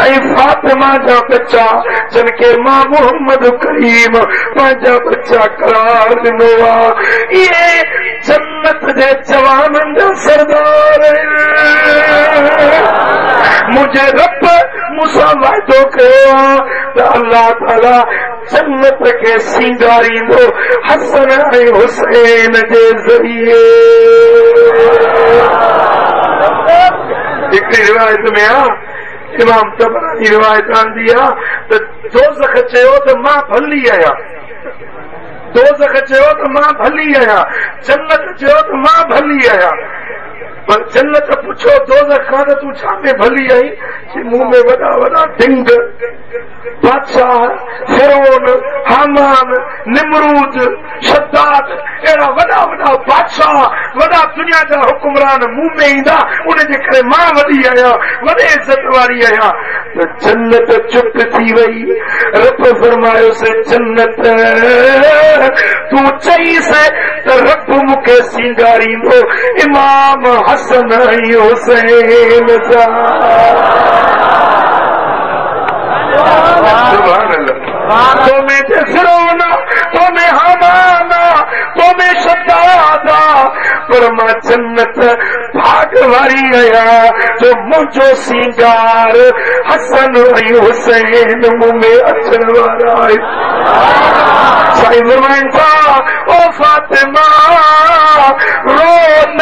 ऐ फातिमा जा बच्चा जिनके मां मोहम्मद करीम पंहिंजा बच्चा करार ॾिनो आहे ये जन्नत जे जवाननि जा सरदार मुझे रब मूंसां वाइदो कयो त अल्लाह ताला जन्नत के सिंगारींदो हसन ऐं हुसैन जे ज़रिए। हिकिड़ी रिवायत में आहे इमाम तबरानी रिवायत आंदी आहे त दोज़ख चयो त मां भली आहियां, दोज़ख चयो त मां भली आहियां, जन्नत चयो त मां भली आहियां। पर जन्नत पुछो दोज़ख खां त तूं छा में भली आई? मुंह में वॾा वॾा ढिंग, बादशाह फिरौन, हामान, निमरूद, शद्दाद, अहिड़ा वॾा वॾा बादशाह, वॾा दुनिया जा हुकुमरान मुंह में ईंदा, उनजे करे मां वॾी आहियां, वॾे इज़त वारी आहियां। त जन्नत चुप थी वई। रब फरमायोसि जन्नत तूं चईसि त रब मूंखे सिंगारींदो इमाम हसन ऐं हुसैन जा। तो में फिरौन, तो में हामान, तो में शद्दाद, पर मां जन्नत भाग वारी आहियां जो मुंहिंजो सिंगार हसन ऐं हुसैन मुंह में अचण वारा आहे। साईं फरमाइनि था ओ फातिमा रो न,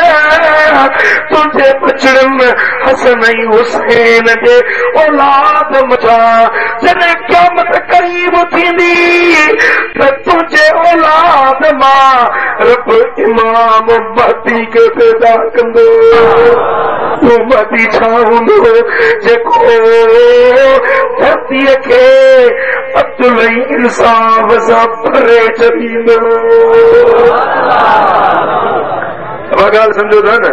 तुंहिंजे बचड़नि हसन ऐं हुसैन जे औलाद मथां जॾहिं क़यामत करीब थींदी त तुंहिंजे औलाद मां रब इमाम महदी खे पैदा कंदो। तूं महदी छा हूंदो जेको धरतीअ खे अदल ऐं इंसाफ़ सां भरे छॾींदो। ॻाल्हि सम्झो था न?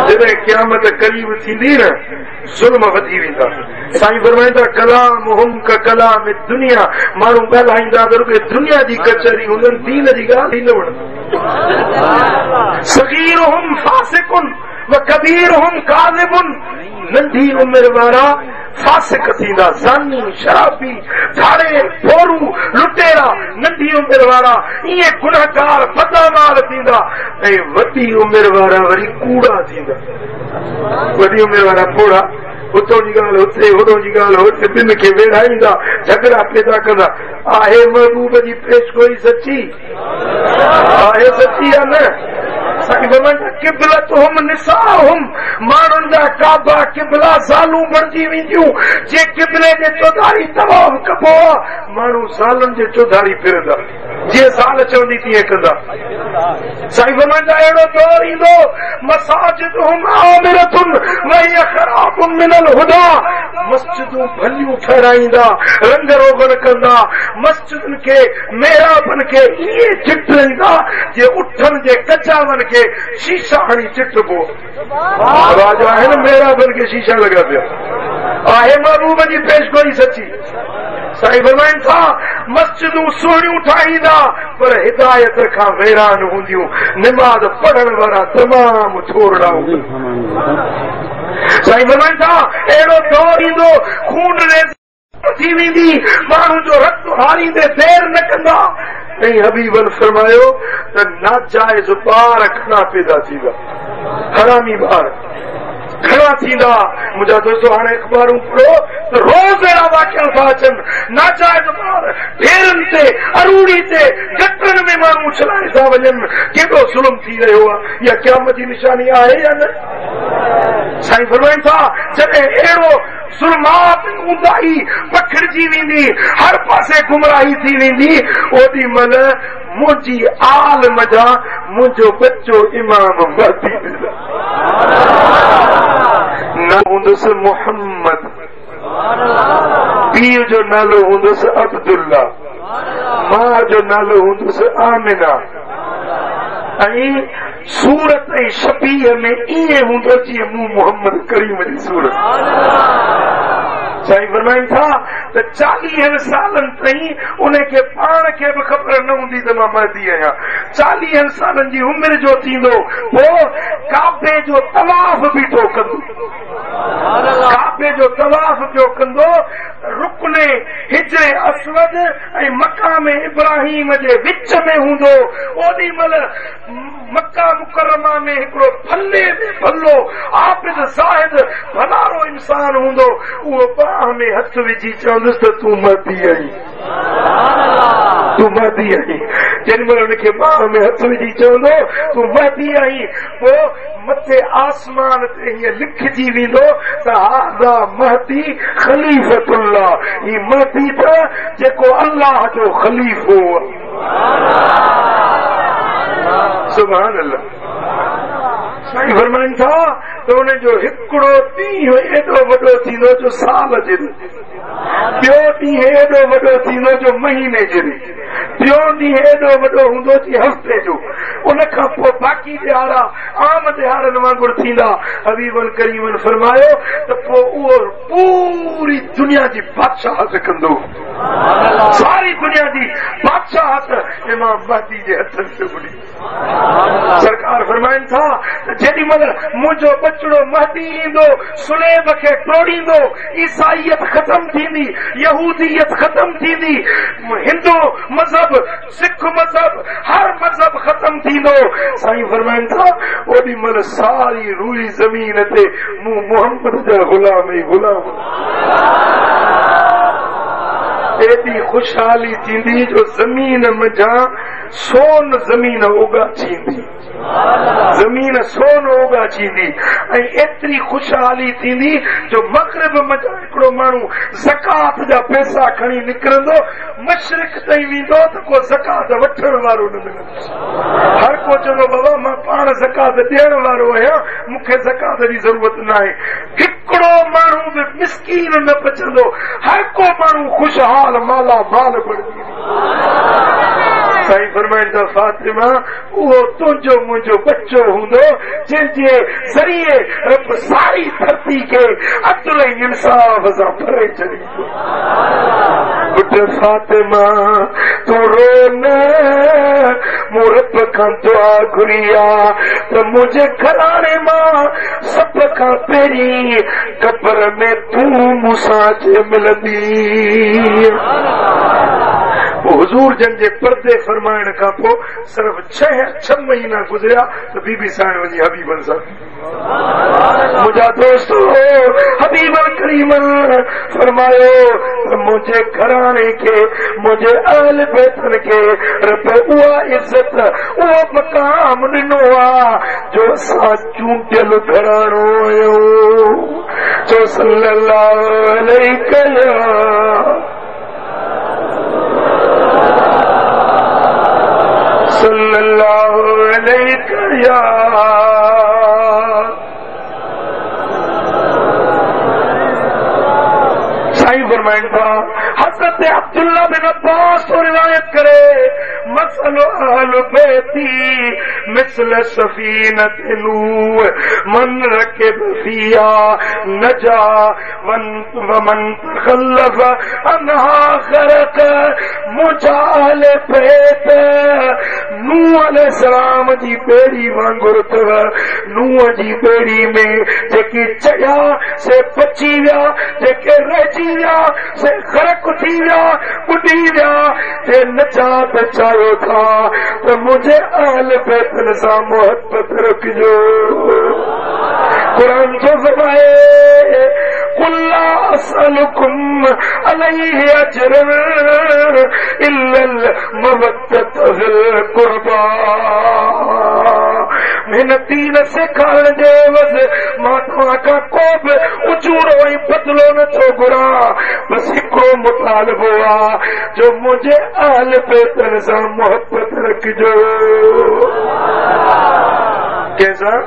जॾहिं क़यामत करीब थींदी न ज़ुल्म वधी वेंदा। साईं फरमाईंदा कलाम हुम का कलाम दुनिया, माण्हू ॻाल्हाईंदा त रुॻो दुनिया जी कचहरी हूंदनि, दीन जी ॻाल्हि ई न वणंदी। सगीरुहुम फासिकुन व कबीरुहुम काज़िबुन, नंढी उमिरि वारा फासिक थींदा, ज़ानी, शराबी, झाड़े, फोरू, लुटेरा, नंढी उमिरि वारा ईअं गुनहगार बदअमाल थींदा, ऐं वॾी उमिरि वारा वरी कूड़ा थींदा। वॾी उमिरि वारा फोड़ा, हुतां जी ॻाल्हि हुते, होॾो जी ॻाल्हि होॾे, ॿिनि खे वेड़ाईंदा, झगड़ा पैदा कंदा। आहे महबूब जी पेशगोई सची? आहे सची या न? साईं फरमाईंदा क़िबलतुहुम निसाहुम, माण्हुनि जा काबा क़िबला ज़ालूं बणिजी वेंदियूं। जे क़िबले जे चौधारी तवाफ़ कबो आहे, माण्हू ज़ालुनि जे चौधारी फिरंदा, जीअं ज़ाल चवंदी तीअं कंदा। साईं फरमाईंदा अहिड़ो दौर ईंदो मसाजिदुहुम आमिरतुन व हिय खराबुन मिनल हुदा, मस्जिदूं भलियूं ठहिराईंदा, रंग रोगन कंदा, मस्जिदुनि खे मेहराबनि खे ईअं चिटराईंदा जे उठनि जे कचावनि खे शीशा हणी चिटबो। आवाज आहे न मेहराबनि खे शीशा लॻा पिया। आहे महबूब जी पेशगोई सची? साईं फरमाइनि था मस्जिदूं सुहिणियूं ठाहींदा पर हिदायत खां वैरान हूंदियूं, निमाज़ पढ़ण वारा तमामु थोरड़ा हूंदा। साईं फरमाइनि था अहिड़ो दौर ईंदो खून रेज़ थी वेंदी, माण्हू जो रत हारींदे देर न कंदा। ऐं हबीबन फरमायो त नाजाइज़ ॿार घणा पैदा थींदा, हरामी ॿार घणा थींदा। मुंहिंजा दोस्तो हाणे अख़बारूं पढ़ो त रोज़ अहिड़ा वाकिया था अचनि, नाजाइज़ ॿार ढेरनि ते, अरूड़ी ते, गटरनि में माण्हू उछलाए था वञनि। केॾो ज़ुल्म थी रहियो आहे, इहा क़यामत जी निशानी आहे या न? साईं फरमाइनि था जॾहिं अहिड़ो ज़ुल्मात ऊंदाही पखिड़िजी वेंदी, हर पासे गुमराही थी वेंदी, ओॾी महिल मुंहिंजी आल मजा मुंहिंजो बच्चो इमाम महदी न हूंदुसि मोहम्मद, पीउ जो नालो हूंदुसि अब्दुल्ला, मां जो नालो हूंदुसि आमिना। ऐं सूरत ऐं शबीह में ईअं हूंदो जीअं मूं मोहम्मद करीम जी सूरत। साईं फरमाइनि था त 40 सालनि ताईं उनखे पाण खे बि ख़बर न हूंदी त मां महदी आहियां। 40 सालनि जी उमिरि जो थींदो पोइ काबे जो तवाफ़ बीठो कंदो, काबे जो तवाफ़ पियो कंदो, रुकने हिजरे असवद ऐं मकाम इब्राहिम जे विच में हूंदो। ओॾी महिल मक्का मुकरमा में हिकिड़ो भले में भलो आबिद ज़ाहिद भलारो इंसान हूंदो, उहो बाह में हथ विझी चवंदुसि त तूं महदी आहीं, तूं महदी आहीं। जेॾी महिल हुनखे बाह में हथ विझी चवंदो तूं महदी आहीं, पोइ मथे आसमान ते हीअं लिखिजी वेंदो त हाज़ा महदी ख़लीफ़तुल्लाह, ही महदी त जेको अल्लाह जो ख़लीफ़ो। सुभान अल्लाह। साईं फरमाइनि था त हुनजो हिकिड़ो ॾींहुं एॾो वॾो थींदो जो साल जहिड़ो, ॿियो ॾींहुं एॾो वॾो थींदो जो महीने जहिड़ो, ॿियो ॾींहुं एॾो वॾो हूंदो जी हफ़्ते जो। उनखां पोइ बाक़ी ॾियारा आम ॾियारनि वांगुरु थींदा। हबीबन करीमन फरमायो त पोइ उहो पूरी दुनिया जी बादशाहत कंदो, सारी दुनिया जी बादशाहत इमाम महदी जे हथनि ते हुई। सरकार फरमाइनि था जेॾी महिल मुंहिंजो बचड़ो महदी ईंदो, सुलेब खे टोड़ींदो, ईसाईयत ख़तम थींदी, यहूदियत ख़तम थींदी, हिंदू मज़हब, सिख मज़हब, हर मज़हब ख़तम थींदो। साईं फरमाइनि था ओॾी महिल सारी रूई ज़मीन ते मूं मोहम्मद जा ग़ुलाम ई ग़ुलाम। एॾी ख़ुशहाली थींदी जो ज़मीन मझां सोन ज़मीन उगा थींदी, ज़मीन सोन उगा थींदी, ऐं एतिरी ख़ुशहाली थींदी जो मग़रिब मझां हिकिड़ो माण्हू ज़कात जा पैसा खणी निकिरंदो, मशरिक़ ताईं वेंदो त को ज़कात वठण वारो न मिलंदो। हर को चवंदो बाबा मां पाण ज़कात ॾियण वारो आहियां, मूंखे ज़कात जी ज़रूरत न आहे। हिकिड़ो माण्हू बि मिस्कीन न बचंदो, हर को माण्हू ख़ुशहाल माला माल बणिजी। साईं फरमाइनि था फातिमा उहो तुंहिंजो मुंहिंजो बच्चो हूंदो जंहिंजे ज़रिए रब सारी धरती खे अदल ऐं इंसाफ़ सां भरे छॾींदो। पुट फातिमा तूं रो न, मूं रब खां दुआ घुरी आहे त मुंहिंजे घराणे मां सभ खां पहिरीं क़ब्र में तूं मूंसां अचे मिलंदी। हुजूर जन जे पर्दे फरमाइण खां पोइ सिर्फ़ 6 महीना गुज़रिया त बीबी साईं वञी हबीबन सां। मुंहिंजा दोस्त हबीबन करीमन फरमायो त मुंहिंजे घराणे खे, मुंहिंजे अहल बैतन खे रब उहा इज़त, उहो मक़ाम ॾिनो आहे जो असां चूंडियल घराणो आहियूं। जो सल्लल्लाहु अलैहि वसल्लम सल्लल्लाहु अलैहि साईं फरमाइनि था हज़रत अब्दुल्ला बिन अब्बास तो रिवायत करे मसलो अहल बैती मिसल सफीनत नूह मन रकिब फिया नजा वमन तखल्लफ अन्हा गरक। मुंहिंजा अहल बैत नूह अलैहिस्सलाम जी बेड़ी वांगुरु अथव। नूह जी बेड़ी में जेके चढ़िया से बची विया, जेके रहिजी विया से गरक थी विया, बुॾी विया, जे नजात चाहियो था त मुंहिंजे अहल बैतन सां मोहब्बत रखिजो। क़ुरान जो फरमाए कुल ला असअलुकुम अलैहि अजरन इल्लल मवद्दत फिल क़ुरबा। मेहनती न सेखारण जे एवज़ मां तव्हां खां को बि उजूरो ऐं बदिलो नथो घुरां, बसि हिकिड़ो मुतालबो आहे जो मुंहिंजे अहल बैतन सां मोहब्बत रखिजो। कंहिंसां?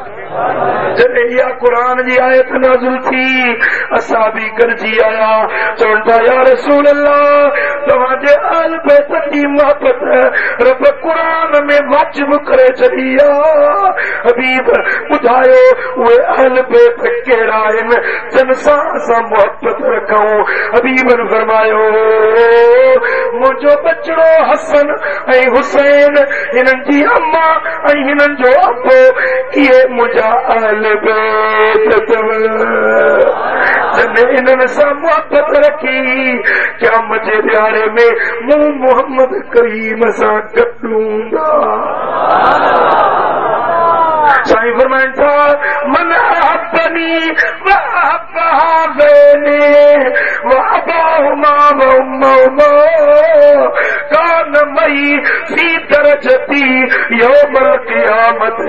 जॾहिं इहा क़ुरान जी आयत नाज़िल थी असां बि गॾिजी आया चवनि था या रसूल अल्लाह तव्हांजे आल बैत जी मोहबत रब क़ुरान में वाजिब करे छॾी आहे। हबीब ॿुधायो उहे आल बैत कहिड़ा आहिनि जिन सां असां मोहबत रखूं। हबीबन फरमायो मुंहिंजो बचड़ो हसन ऐं हुसैन हिननि जी अम्मा ऐं हिननि जो अबो इहे मुंहिंजा आल बैत अथव जॾहिं इन्हनि सां मोहबत रखी क़यामत जे ॾियारे में मूं मोहम्मद करीम सां गॾु हूंदा। साईं फरमाइनि था मन अहब्बनी व अहब्ब हाज़ैनी व अबाहुमा व उम्महुमा कान मई फी दरजती यौमल क़ियामत।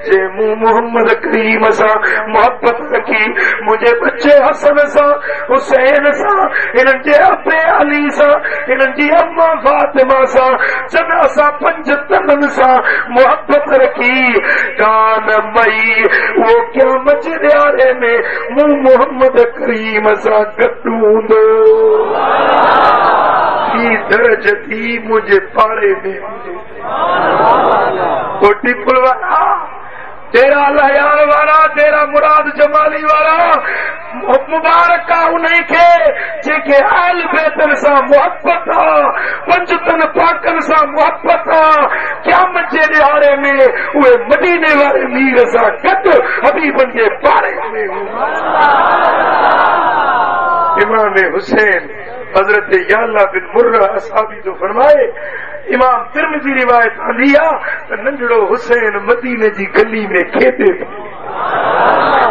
जे मूं मोहम्मद करीम सां मोहब्बत रखी मुंहिंजे बच्चे हसन सां हुसैन सां हिननि जे अबे अली सां हिननि जी अम्मा फातिमा सां जन असां पंज तननि सां मोहब्बत रखी कान मई वो क़यामत जे ॾियारे में मूं मोहम्मद करीम सां गॾु हूंदो। दर्ज थी मुझे पारे में कोटी पुलवारा तेरा लहयार वाला तेरा मुराद जमाली वाला मुबारक उन्हीं के जेके आल बैतन सां मोहब्बत पंजतन पाकन सां मोहब्बत क़यामत जे ॾियारे में उहे मदीने वारे मीर सां गॾु हबीबन जे पारे में। इमाम हुसैन हजरत याला बिन मुर्रा असहाबी जो फरमाए इमाम तिरमिज़ी रिवायत आंदी आहे त नंढड़ो हुसैन मदीने जी गली में खेॾे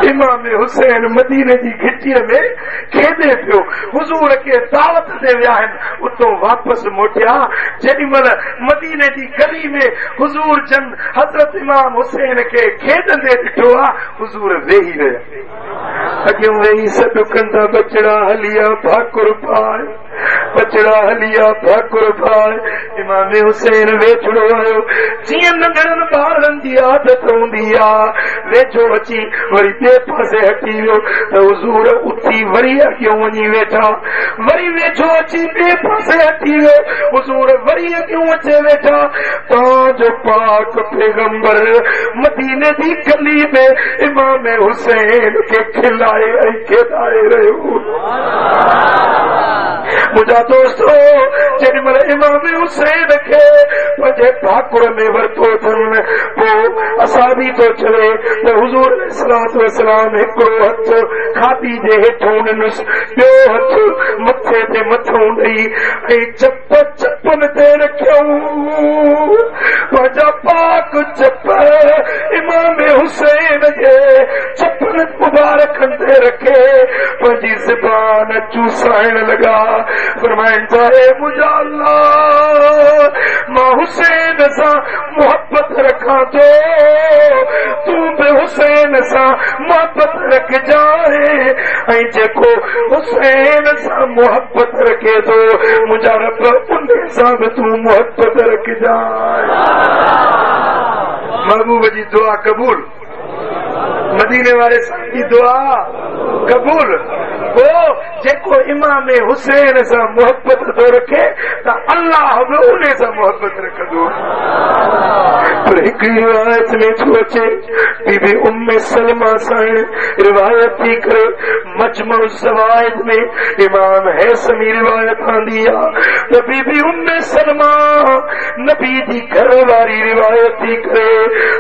इमाम हुसैन मदीने जी घिटीअ में खेॾे पियो। हुज़ूर खे दावत ते विया आहिनि उतां वापसि मोटिया जेॾी महिल मदीने जी गली में हुज़ूर जन हज़रत इमाम हुसैन खे खेॾंदे ॾिठो आहे हुज़ूर वेही रहिया अॻियां वेही सॾु कंदा बचड़ा हलिया भाकुर पाए बचड़ा हलिया भाकुर पाए इमाम हुसैन वेझड़ो आयो जीअं नंढड़नि ॿारनि जी आदत हूंदी आहे वेझो अची वरी ॿिए पासे हटी वियो त हुज़ूर उथी वरी अॻियां वञी वेठा वरी वेझो अची ॿिए पासे हटी वियो हुज़ूर वरी अॻियां अचे वेठा तव्हांजो पाक पैगंबर मदीने जी गली में इमाम हुसैन खे खिलाए ऐं खेॾाए रहियो। मुंहिंजा दोस्तो जेॾी महिल इमाम हुसैन खे पंहिंजे भाकुर में वरितो अथनि पोइ असां बि थो चवे त हुज़ूर अलैहिस्सलातु वस्सलाम हिकिड़ो हथु खाधी जे हेठों ॾिनुसि ॿियो हथु मथे ते मथां ॾेई ऐं चपन ते रखियऊं पंहिंजा पाक चप इमाम हुसैन जे चपन मुबारकनि ते रखे पंहिंजी ज़बान चूसाइण लॻा फरमाइनि था ए मुंहिंजा अल्लाह मां हुसैन सां मोहब्बत रखां थो तूं बि हुसैन सां मोहब्बत रखजांइ ऐं जेको हुसैन सां मोहब्बत रखे थो मुंहिंजा रब उन सां बि तूं मोहब्बत रखजांइ। महबूब जी दुआ क़बूल मदीने वारे सां जी दुआ क़बूल वो जेको इमाम हुसैन सां मोहब्बत थो रखे त अल्लाह बि उन सां मोहब्बत रखंदो। पर हिकिड़ी रिवायत में थो अचे बीबी उम्मे सलमा सां रिवायत थी करे मजमउ ज़वाइद में इमाम हैसमी रिवायत आंदी आहे त बीबी उम्मे सलमा नबी जी घर वारी रिवायत थी करे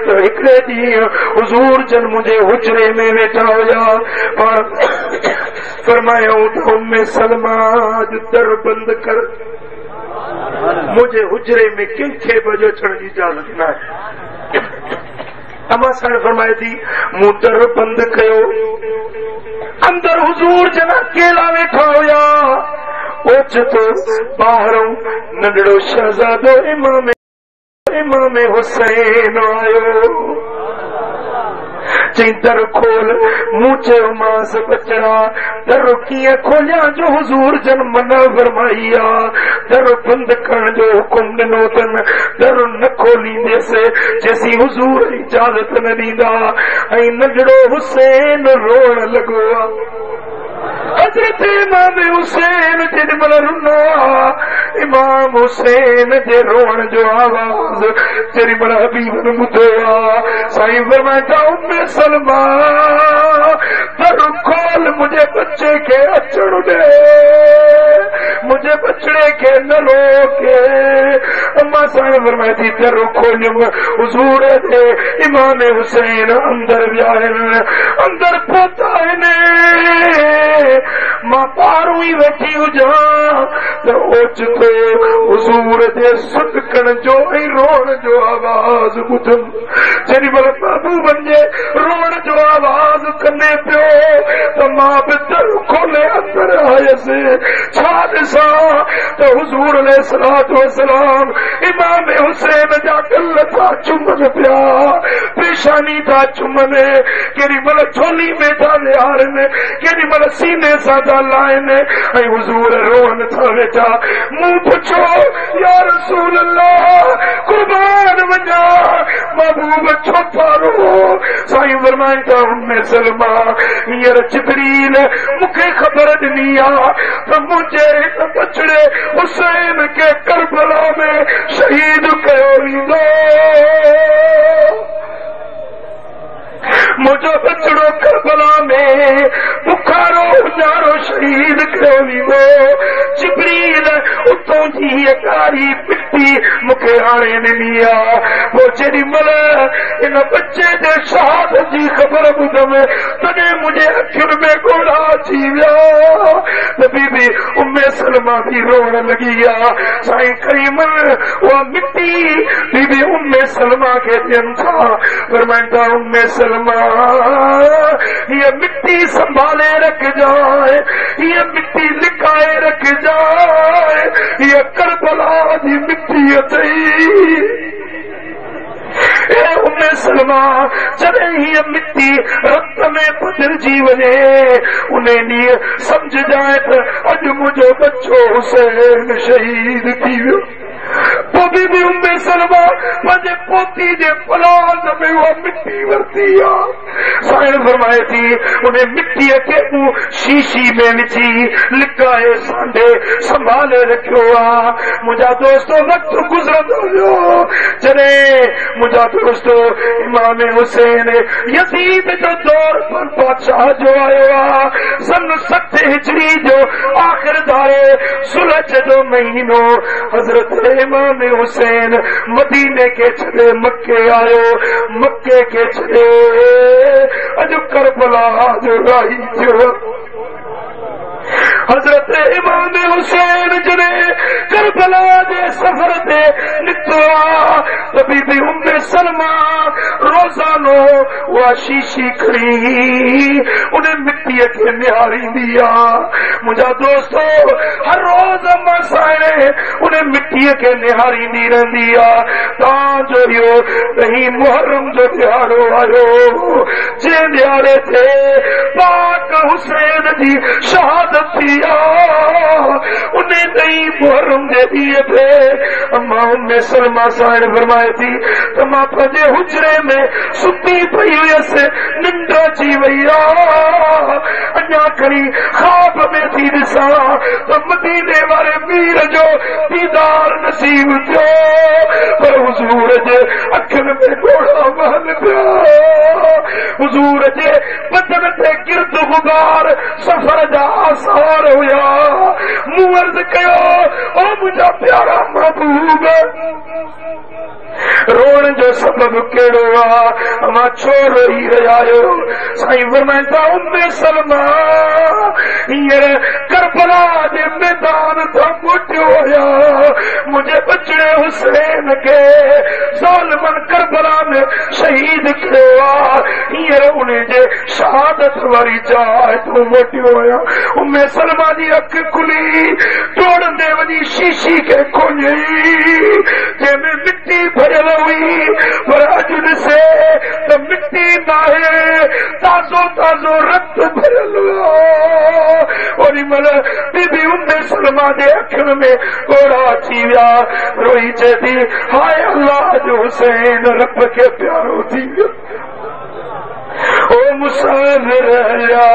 त हिकिड़े ॾींहुं हुज़ूर जन मुंहिंजे हुजरे में वेठा हुया पाण फरमायूं त उम्मे सलमा जो दर बंदि कर मुंहिंजे हुजरे में कंहिंखे बि अचण जी इजाज़त न आहे। अमा सां फरमाए थी मूं दर बंदि कयो अंदर हुज़ूर जन अकेला वेठा हुया ओचितो ॿाहिरों नंढड़ो शहज़ादो इमाम हुसैन आयो चई दर खोल मूचे मास बचड़ा दर कीअं खोलिया जो हुजूर जन मना फरमाइया दर बंद करण जो हुकुम ॾिनो तन दर न खोलींदेसि जैसी हुजूर इजाज़त न ॾींदा ऐं नंढड़ो हुसैन रोण लॻो हज़रत इमाम हुसैन जेॾी महिल रुनो इमाम हुसैन जे रोअण जो आवाज़ जेॾी महिल हबीब ने ॿुधो साईं फरमाइता उम्मे सलमा दर खोल मुंहिंजे बच्चे खे अचण ॾे मुंहिंजे बचड़े खे न रोके अम्मा साईं फरमाइती दर खोलियुमि हुजूर जे इमाम हुसैन अंदर विया आहिनि अंदर पहुता आहिनि मां पारूं ई वेठी हुजां त ओचितो हुजूर जे सदकण जो ऐं रोअण जो आवाज़ ॿुधम जेॾी महिल महबूबनि जे रोअण जो आवाज़ कने पियो त मां बि दर खोले अंदर आयसि छा ॾिसां त हुजूर अलैहिस्सलातु वस्सलाम इमाम हुसैन जा गल था चुमनि पिया पेशानी था चुमनि केॾी महिल झोली में था विहारनि केॾी महिल सीने सां था लाइनि ऐं हुजूर रोअनि था वेठा मूं पुछो या रसूल अल्लाह कुर्बान वञा महबूब छो था रो साईं फरमाइनि था उम्मे सलमा हींअर जिब्रील मूंखे ख़बर ॾिनी आहे त मुंहिंजे हिन बचड़े हुसैन खे करबला में शहीद कयो वेंदो मुझो बचड़ो करबला में बुखारो उजारो शहीद कयो वेंदो जिब्रील उतों जी कारी मिट्टी मूंखे हाणे ॾिनी आहे पोइ जेॾी महिल इन बच्चे जे शहादत जी ख़बर ॿुधमि तॾहिं मुंहिंजे अखियुनि में ॻोढ़ा अची विया त बीबी उम्मे सलमा बि रोअण लॻी आहे साईं करीमन उहा मिट्टी बीबी उम्मे सलमा खे ॾियनि था फरमाइनि था उम्मे सलमा ये मिट्टी संभाले रख जाए ये मिट्टी लिकाए रख जाए ये करबला जी मिट्टी अथई उम्मे सलमा जॾहिं हीअ मिट्टी रत में बदिलजी वञे उन ॾींहुं सम्झ जाए त अॼु मुंहिंजो बच्चो हुसैन शहीद थी वियो पोइ बि उम्मे सलमा पंहिंजे पोती जे पलाज़ में उहा मिट्टी वरिती आहे साईं फरमाए थी उन मिट्टीअ खे मूं शीशी में विझी लिकाए सांडे संभाले रखियो आहे मुंहिंजा दोस्तो वक़्तु गुज़रंदो वियो जॾहिं मुंहिंजा दोस्तो इमाम हुसैन यज़ीद जो दौर पर बादशाह जो आयो आहे सन 7 हिजरी जो आख़िर धारे सुलझ जो महीनो हज़रत इमाम हुसैन मदीने के छॾे मक्के आयो मक्के के छॾे अॼु करबला जो राही थियो हज़रत इमाम हुसैन जॾहिं करबला जे सफ़र ते निकितो आहे त बीबी उम्मे सलमा रोज़ानो उहा शीशी खणी उन मिट्टीअ खे निहारींदी आहे मुंहिंजा दोस्तो हर रोज़ अम्मा साईं उन मिट्टीअ खे निहारींदी रहंदी आहे तव्हांजो इहो ॾहीं मुहर्रम जो ॾियारो आयो जंहिं ॾियारे ते पाक हुसैन जी शहादत थी उन ॾहीं मुहर्रम जे ॾींहं ते अम्मा उम्मे सलमा साईं फरमाए थी त मां पंहिंजे हुजरे में सुती पई हुयसि निंड अची वई आहे अञा खणी ख़्वाब में थी ॾिसां त मदीने वारे मीर जो दीदार नसीब थियो पर हुजूर जे अखियुनि में ॻोढ़ा वहनि पिया हुजूर जे बदन ते गिर्द गुबार सफ़र जा आसार हुया मूं अर्ज़ कयो ओ मुंहिंजा प्यारा महबूब रोण जो सबब कहिड़ो आहे मां छो रोई रहिया आहियो साईं फरमाइनि था उम्मे सलमा हींअर करबला जे मैदान तां मोटियो हुया मुंहिंजे बचड़े हुसैन खे ज़ालिमनि करबला में शहीद कयो आहे हींअर उन जे शहादत वारी जाइ तूं मोटियो हुया उम्मे सलमा जी अख खुली दौड़ंदे वञी शीशी खे खोलियई जंहिंमें मिट्टी भरियल हुई पर अॼु ॾिसे त मिट्टी नाहे दे अखियुनि में ओड़ा थी विया रोई चए थी हाय अल्लाह जो हुसैन रब खे प्यारो थी वियो ओ मुसाफिर हलिया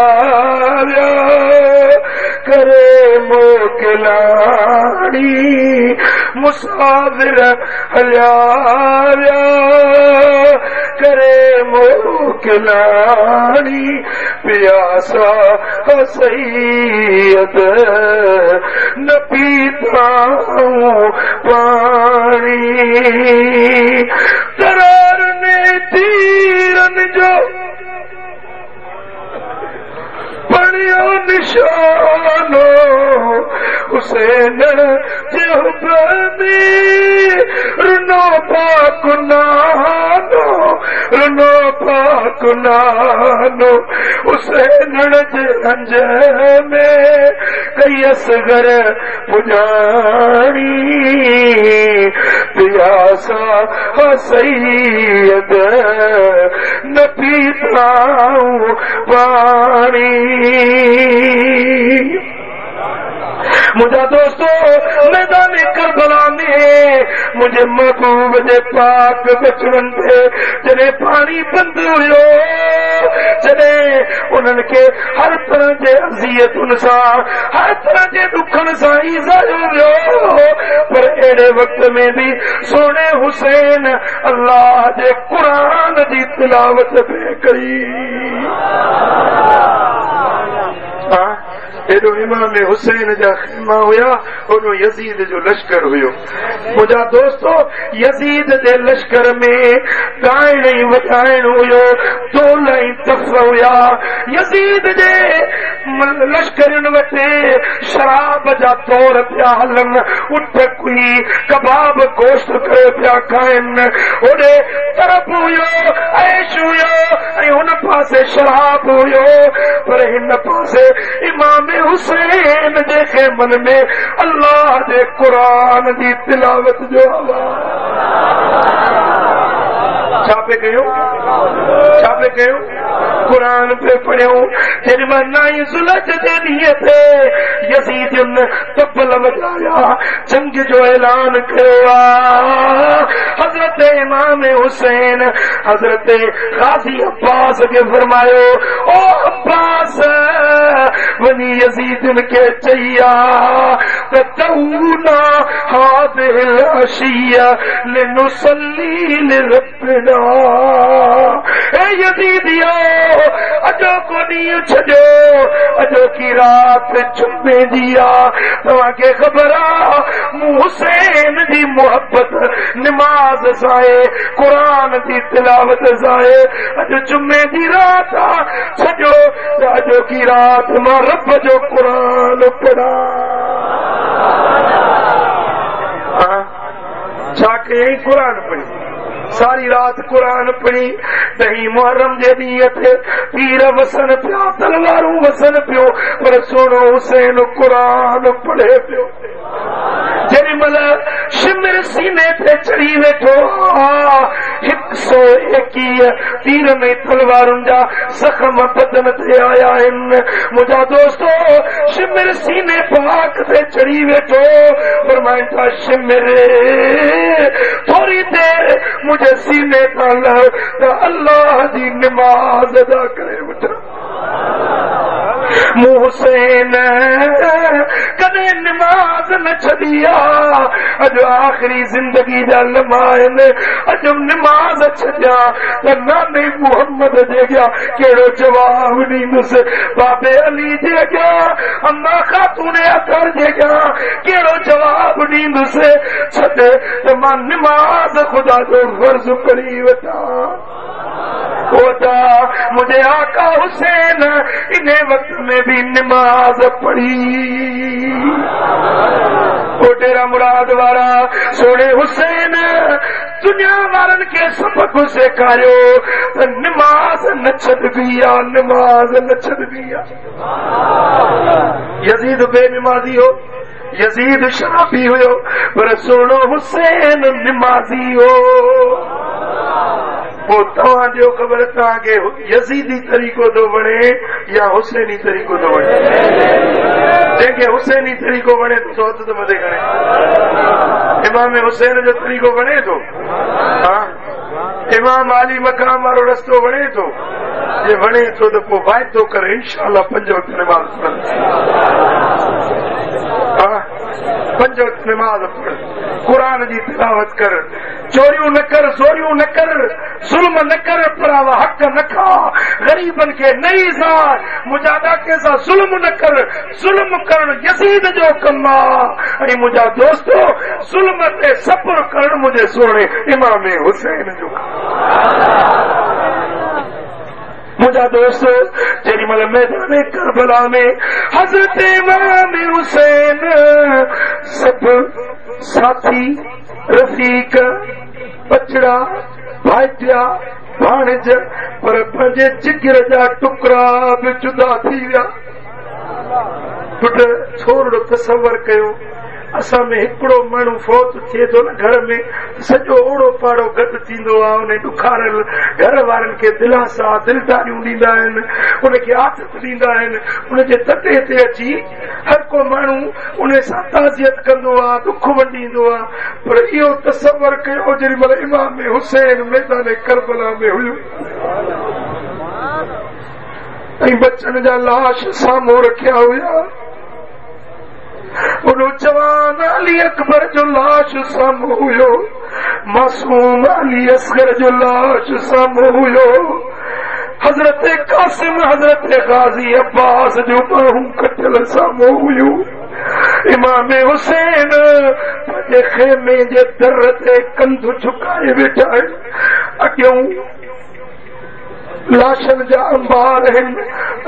करे मोकिलाणी मुसाफिर हलिया करे मोकिलाणी प्यासा सैयद न पीता पानी करार ने तीरन जो पढ़ियो निशानो हुसैन में रुनो पाक नानो हुसैन जे अंज में कई असगर पुजानी प्यासा सैयद न पीता पानी मुझा दोस्तों मैदान करबला में मुझे महबूब जे पाक बचवन थे जॾहिं पानी बंद हुयो जॾहिं उन्हनि खे हर तरह जे अज़ियतुनि सां हर तरह जे दुखनि सां ईज़ायो वियो पर अहिड़े वक़्त में भी सोने हुसैन अल्लाह जे क़ुरान जी तिलावत पे कई एडो इमाम हुसैन जा ख़ैमा हुया ओडो यजीद जो लश्कर हुयो मुझा दोस्तों यजीद जे लश्कर में ॻाइण ऐं वॼाइण हुयो तोल ऐं तफ़ हुया यजीद जे लश्करियुनि वटि शराब जा तौर पिया हलनि उठ कुई कबाब गोश्त करे पिया खाइनि होॾे तरफ हुयो ऐश हुयो ऐं हुन पासे शराब हुयो पर हिन पासे इमाम हुसैन जे मन में अल्लाह जे कुरान जी तिलावत जो छा पे कयो कुरान पे पढ़ियो जेॾी महिल नाई ज़ुलज जे ॾींहं ते यज़ीद तबल वॼाया जंग जो ऐलान कयो हज़रत इमाम हुसैन हज़रत गाज़ी अब्बास खे फरमायो ओ अब्बास वञी यज़ीद खे चई त तऊना हादिल अशिया लिनुसल्ली लिरब्बिना ए यज़ीदियो अजो को ॾींहुं छॾियो अजो की रात जुमे जी आहे तव्हांखे ख़बर आहे मूं हुसैन जी मोहबत निमाज़ सां आहे क़ुरान जी तिलावत सां आहे अॼु जुमे जी रात आहे छॾियो त अजो की रात मां रब जो क़ुरान पढ़ां छा कयईं क़ुरान पढ़ी सारी रात कुरान पढ़ी ॾहीं मुहर्रम जे ॾींहं ते तीर वसन पिया तलवारूं वसन पियो पर सोनो हुसैन कुरान पढ़े पियो जेॾी महिल शिमिर सीने ते चढ़ी वेठो 121 तीर में तलवारुनि जा ज़ख़्म बदन ते आया आहिनि मुंहिंजा दोस्तो शिमिर सीने पाक ते चढ़ी वेठो फरमाइनि था शिमिर थोड़ी देर मुझे सीने तां लह त अल्लाह जी निमाज़ अदा करे वठां मूं हुसैन कॾहिं निमाज़ न छॾी आहे अॼु आख़िरी ज़िंदगी जा लम्हा आहिनि अॼु निमाज़ छॾियां त नाने मुहम्मद जे अॻियां कहिड़ो जवाबु ॾींदुसि बाबे अली जे अॻियां अम्मा ख़ातून अतर जे अॻियां कहिड़ो जवाबु ॾींदुसि छॾ त मां निमाज़ ख़ुदा जो फर्ज़ पढ़ी वठां मुझे आका हुसैन इन्हें वक्त में भी नमाज पढ़ी कोटेरा मुराद वारा सोने हुसैन दुनिया वारन के सबक सेखारियो तो नमाज न छॾबी आहे नमाज न छॾबी आहे यजीद बेनमाज़ी हो यजीद शराबी हुयो पर सोनो हुसैन नमाज़ी हो वो तव्हांजो ख़बर तव्हांखे यज़ीदी तरीक़ो थो वणे या हुसैनी तरीक़ो थो वणे? जंहिंखे हुसैनी तरीक़ो वणे थो सो हथ त मथे खणे। इमाम हुसैन जो तरीक़ो वणे थो? हा, इमाम अली मक़ाम वारो रस्तो वणे थो? जे वणे थो त पोइ वाइदो कर इंशाअल्लाह 5 वक़्त नमाज़ पढ़। हा, 5 वक़्त नमाज़ पढ़, क़ुरान जी तिलावत कर, चोरियूं न कर, चोरियूं न कर, ज़ुल्म न कर, पर हक़ न खा, ग़रीबन खे न ईज़ार, मुंहिंजा ॾाके सां ज़ुल्म न कर। ज़ुल्म करण यज़ीद जो कमु आहे ऐं मुंहिंजा दोस्तो ज़ुल्म ते सब्र करण मुंहिंजे सोणे इमाम हुसैन जो कमु। मुंहिंजा दोस्त जेॾी महिल मैदान करबला में हज़रत इमाम हुसैन सभु साथी रफ़ीक बचड़ा भाइटिया भाणज पर पंहिंजे जिगर जा टुकड़ा बि जुदा थी विया। पुट छोरो तसवर कयो, असां में हिकिड़ो माण्हू फौत थिए थो न घर में, सॼो ओड़ो पाड़ो गॾु थींदो आहे। उन ॾुखारियल घर वारनि खे दिलासा दिलदारियूं ॾींदा आहिनि, उनखे आदत ॾींदा आहिनि। उनजे तटे ते अची हर को माण्हू उन सां ताज़ियत कंदो आहे, दुख वंडींदो आहे। पर इहो तसवर कयो जेॾी महिल इमाम हुसैन मैदान करबला में हुयो ऐं बचन जा लाश साम्हूं रखिया हुया, उन जवान अली अकबर जो लाश साम्हूं हुयो, मासूम अली असगर जो लाश साम्हूं हुयो, हज़रत कासिम हज़रत गाज़ी अब्बास जो बाहूं कटियल साम्हूं हुयूं। इमाम हुसैन पंहिंजे खेमे जे दर ते कंधु झुकाए वेठा आहिनि। अॻियों लाशनि जा अंबार आहिनि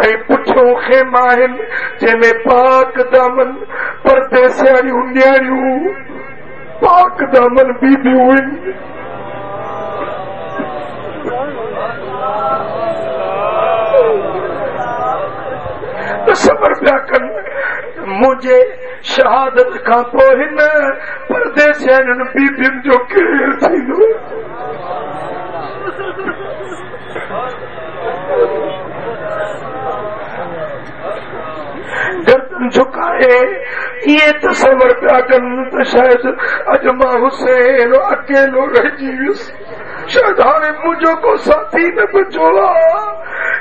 ऐं पुठियों खेमा आहिनि जंहिंमें पाक दामन परदेसियारियूं न्याणियूं पाक दामन बीबियूं आहिनि। सबर पिया कनि मुंहिंजे शहादत खां पोइ हिन परदेसियारियुनि बीबियुनि जो केरु थींदो? गर्दन झुकाए ये तसवर पिया कनि त शायद अॼु मां हुसैन अकेलो रहिजी वियुसि, शायद हाणे मुंहिंजो को साथी न बचो आहे।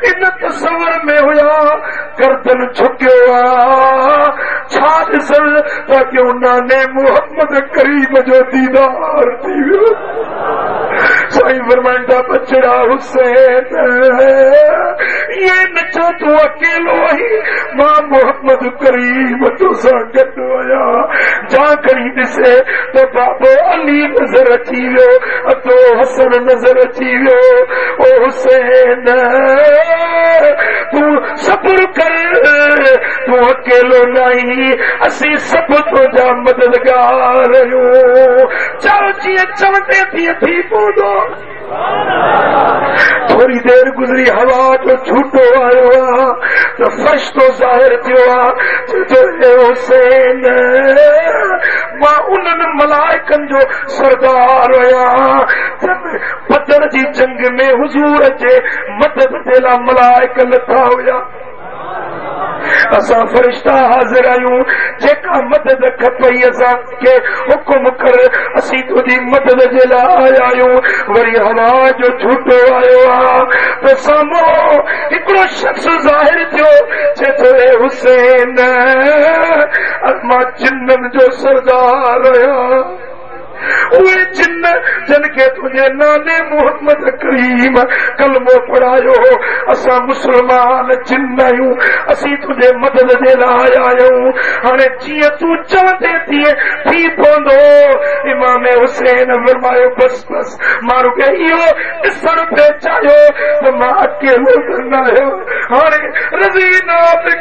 इन तसवर में हुया, गर्दन झुकियो आहे, छा ॾिसण त क्यों नाने मोहम्मद करीम जो दीदार थी वियो। साईं फरमाइनि था बचड़ा हुसैन ये न छो तूं अकेलो आहीं, मां मोहम्मद करीम तोसां गॾु आहियां। जा खणी ॾिसे त बाबो अली नज़र अची वियो, अतो हसन नज़र अची वियो। ओ हुसैन तूं सब्र कर, तूं अकेलो नहीं, असीं सभु तुंहिंजा मददगार आहियूं। चओ जीअं चवंदे तीअं थी पवंदो। थोड़ी देर गुज़री हवा जो झूठो आयो आहे त फरिश्तो ज़ाहिर थियो आहे, चए हुसैन मां उन्हनि मलाइकनि जो सरदार आहियां बदर जी जंग में हुज़ूर जे मदद जे लाइ मलाइक लथा हुया। असां फरिश्ता हाज़िर आहियूं, जेका मदद खपई असांखे हुकुम कर, असीं तुंहिंजी मदद जे लाइ आया आहियूं। वरी हवा जो झूठो आयो आहे त साम्हूं हिकिड़ो शख़्स ज़ाहिर थियो, चए थो ए हुसैन मां जिन्ननि जो सरदार आहियां। उहे जिन जिन खे तुंहिंजे नाने मोहम्मद करीम कलमो पढ़ायो, असां मुस्लमान जिन आहियूं, असीं तुंहिंजे मदद जे लाइ आया आहियूं। हाणे जीअं तूं चवंदे तीअं थी पवंदो। इमाम हुसैन फरमायो बस बस, माण्हू खे इहो ॾिसण पियो चाहियो त मां अकेलो त न आहियां। हाणे रज़ीना ते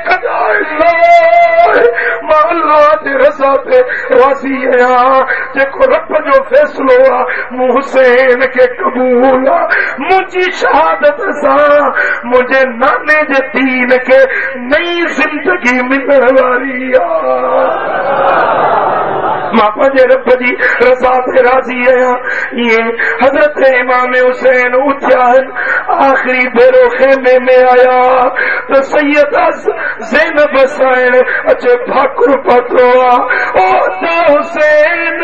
मां अल्लाह जे रज़ा ते राज़ी आहियां। जेको रब जो फैसलो आहे मूं हुसैन खे क़बूल आहे। मुंहिंजी शहादत सां मुंहिंजे नाने जे दीन खे नई ज़िंदगी मिलण वारी आहे। मां पंहिंजे रब जी रज़ा ते राज़ी आहियां। ये हज़रत इमाम हुसैन उथिया आहिनि, आख़िरी भेरो खेमे में आया त सैयदा ज़ैनब साइण अचे भाकुर पातो आ। ओ त हुसैन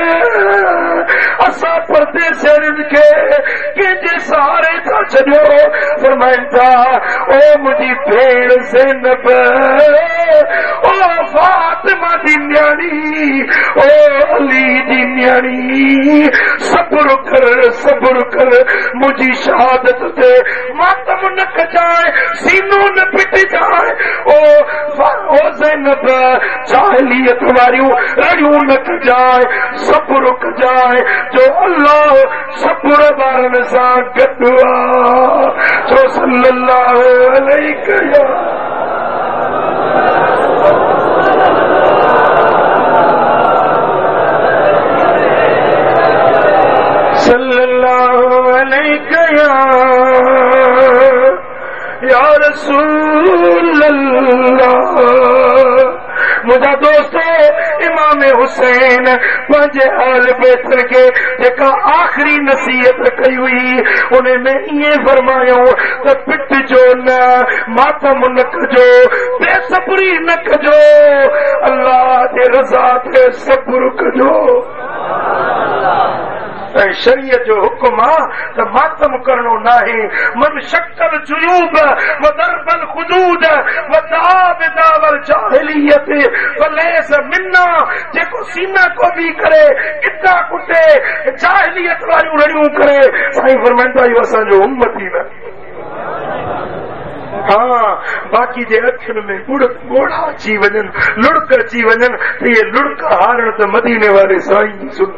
असां परदेसियुनि खे कंहिंजे सहारे था छॾियो। फरमाइनि था ओ मुंहिंजी भेण ज़ैनब, ओ फातिमा दी न्याणी, ओ अली दी न्याणी, सब्र कर मुझी शहादत ते मातम न कजाए, सीनो न पिट जाए। ओ ज़ैनब जाहिलियत वारियूं रड़ियूं न कजाए, सब्र कजाए जो अल्लाह सब्र वारनि सां गॾु आ। जो सल्लल्लाहु अलैहि वसल्लम सल्लल्लाहु अलैहि या रसूल अल्लाह। मुझा दोस्तों, इमाम हुसैन पंहिंजे आल बैत खे जेका आख़िरी नसीहत कई हुई उन में ईअं फरमायो त पिटजो न, मातम न कजो, बेसब्री न कजो, अल्लाह जे रज़ा ते सब्र कजो। शरीयत जो हुक्म आ त मातम करणो नाहे। मन शक्कल जुयूब व दरबल खुदूद व दावल जाहिलियत फलैस मिन्ना। जेको सीना को भी करे, किता कुटे, जाहिलियत वारियूं रड़ियूं करे, साईं फरमाईंदा इहो असांजो उम्मती न। हाँ, बाक़ी जे अखियुनि में ॻोढ़ा अची वञनि, लुड़क अची वञनि त इहे लुड़क हारण त मदीने वारे साईं सुन।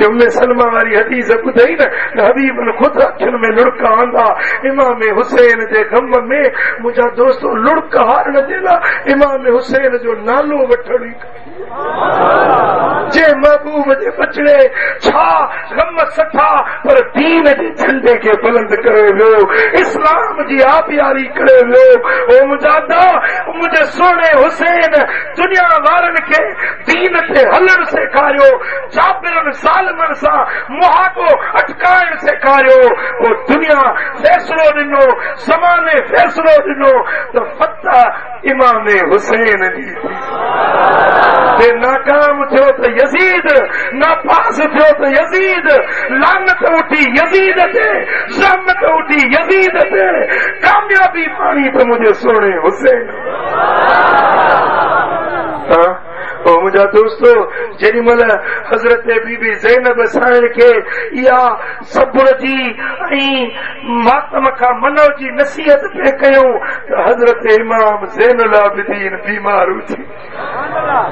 उम्मे सलमा वारी हदीस ॿुधाई न, हबीबन ख़ुद अखियुनि में लुड़क आंदा इमाम हुसैन जे गम में। मुंहिंजा दोस्तो, लुड़क हारण जे लाइ इमाम हुसैन जो नालो वठण जे महबूब जे बचड़े छा गम सठा, पर दीन जे झंडे खे बुलंद करे वियो, इस्लाम जी आबियारी करे वियो। ओ मुंहिंजा मुंहिंजे सोने हुसैन दुनिया वारनि खे दीन ते हलण सेखारियो, जाबिरनि सालमनि सां मुहाको अटकाइण सेखारियो। ओ दुनिया फैसलो ॾिनो, ज़माने फैसलो ॾिनो त फतह इमाम हुसैन जी नाकाम थियो त यजीद, नापास थियो त यजीद, लानत उठी यजीद ते, रहमत उठी यजीद ते, कामयाबी पाणी त मुंहिंजे सोने हुसैन। ओ मुंहिंजा दोस्तो, जेॾी महिल हज़रत बीबी ज़ैनब साइण खे इहा सब्र जी ऐं मातम खां मनव जी नसीहत पे कयूं त हज़रत इमाम ज़ैनुल आबिदीन बीमार थी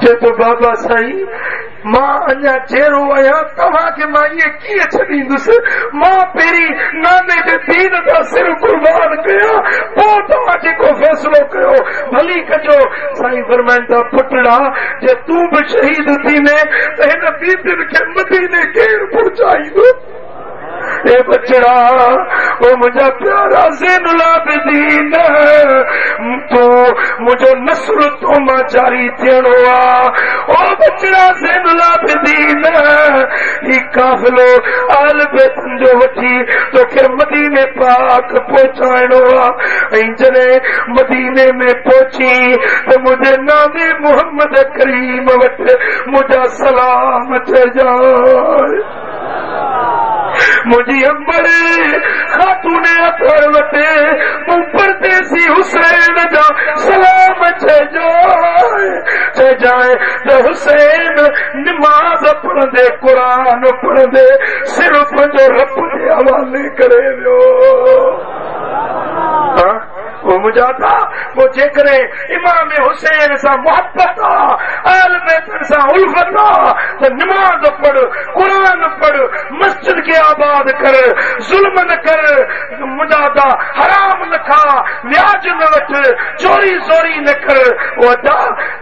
चए तो बाबा साईं, मां अञा चेरो आहियां, तव्हांखे मां इहे कीअं छॾींदुसि? मां पहिरीं नाने जे दीन जा सिर कुर्बान कया, पोइ तव्हां जेको फ़ैसिलो कयो भली कजो। साईं फरमाइनि था, पुटड़ा जे तूं बि शहीद थीने त हिन बीबियुनि खे मदीने केरु पहुचाईंदो? ए बचड़ा, ओ मुंहिंजा प्यारा ज़ैनुल आबिदीन, तूं मुंहिंजो नस्र तो मां जारी थियणो आ। ओ बचड़ा ज़ैनुल आबिदीन, ही काफ़िलो आल बैतन जो वठी तोखे मदीने पाक पहुचाइणो आ। ऐं जॾहिं मदीने में पहुची त मुंहिंजे नाने मोहम्मद करीम वटि मुंहिंजा सलाम चइजांइ। मुझी अम्बर खातूने अथर वटे तू परदेसी हुसैन जा सलाम चए जाए तो हुसैन नमाज पढ़ंदे, कुरान पढ़ंदे, सिर्फ जो रब जे हवाले करे वियो। वो मुझा था वो जेकरे इमाम हुसैन सा मोहब्बत आल बैतन सा उल्फत तो नमाज पढ़, कुरान पढ़, मस्जिद के आबाद कर, जुल्म न कर, मुझा हराम न खा, व्याज न वठ, चोरी चोरी न कर। वो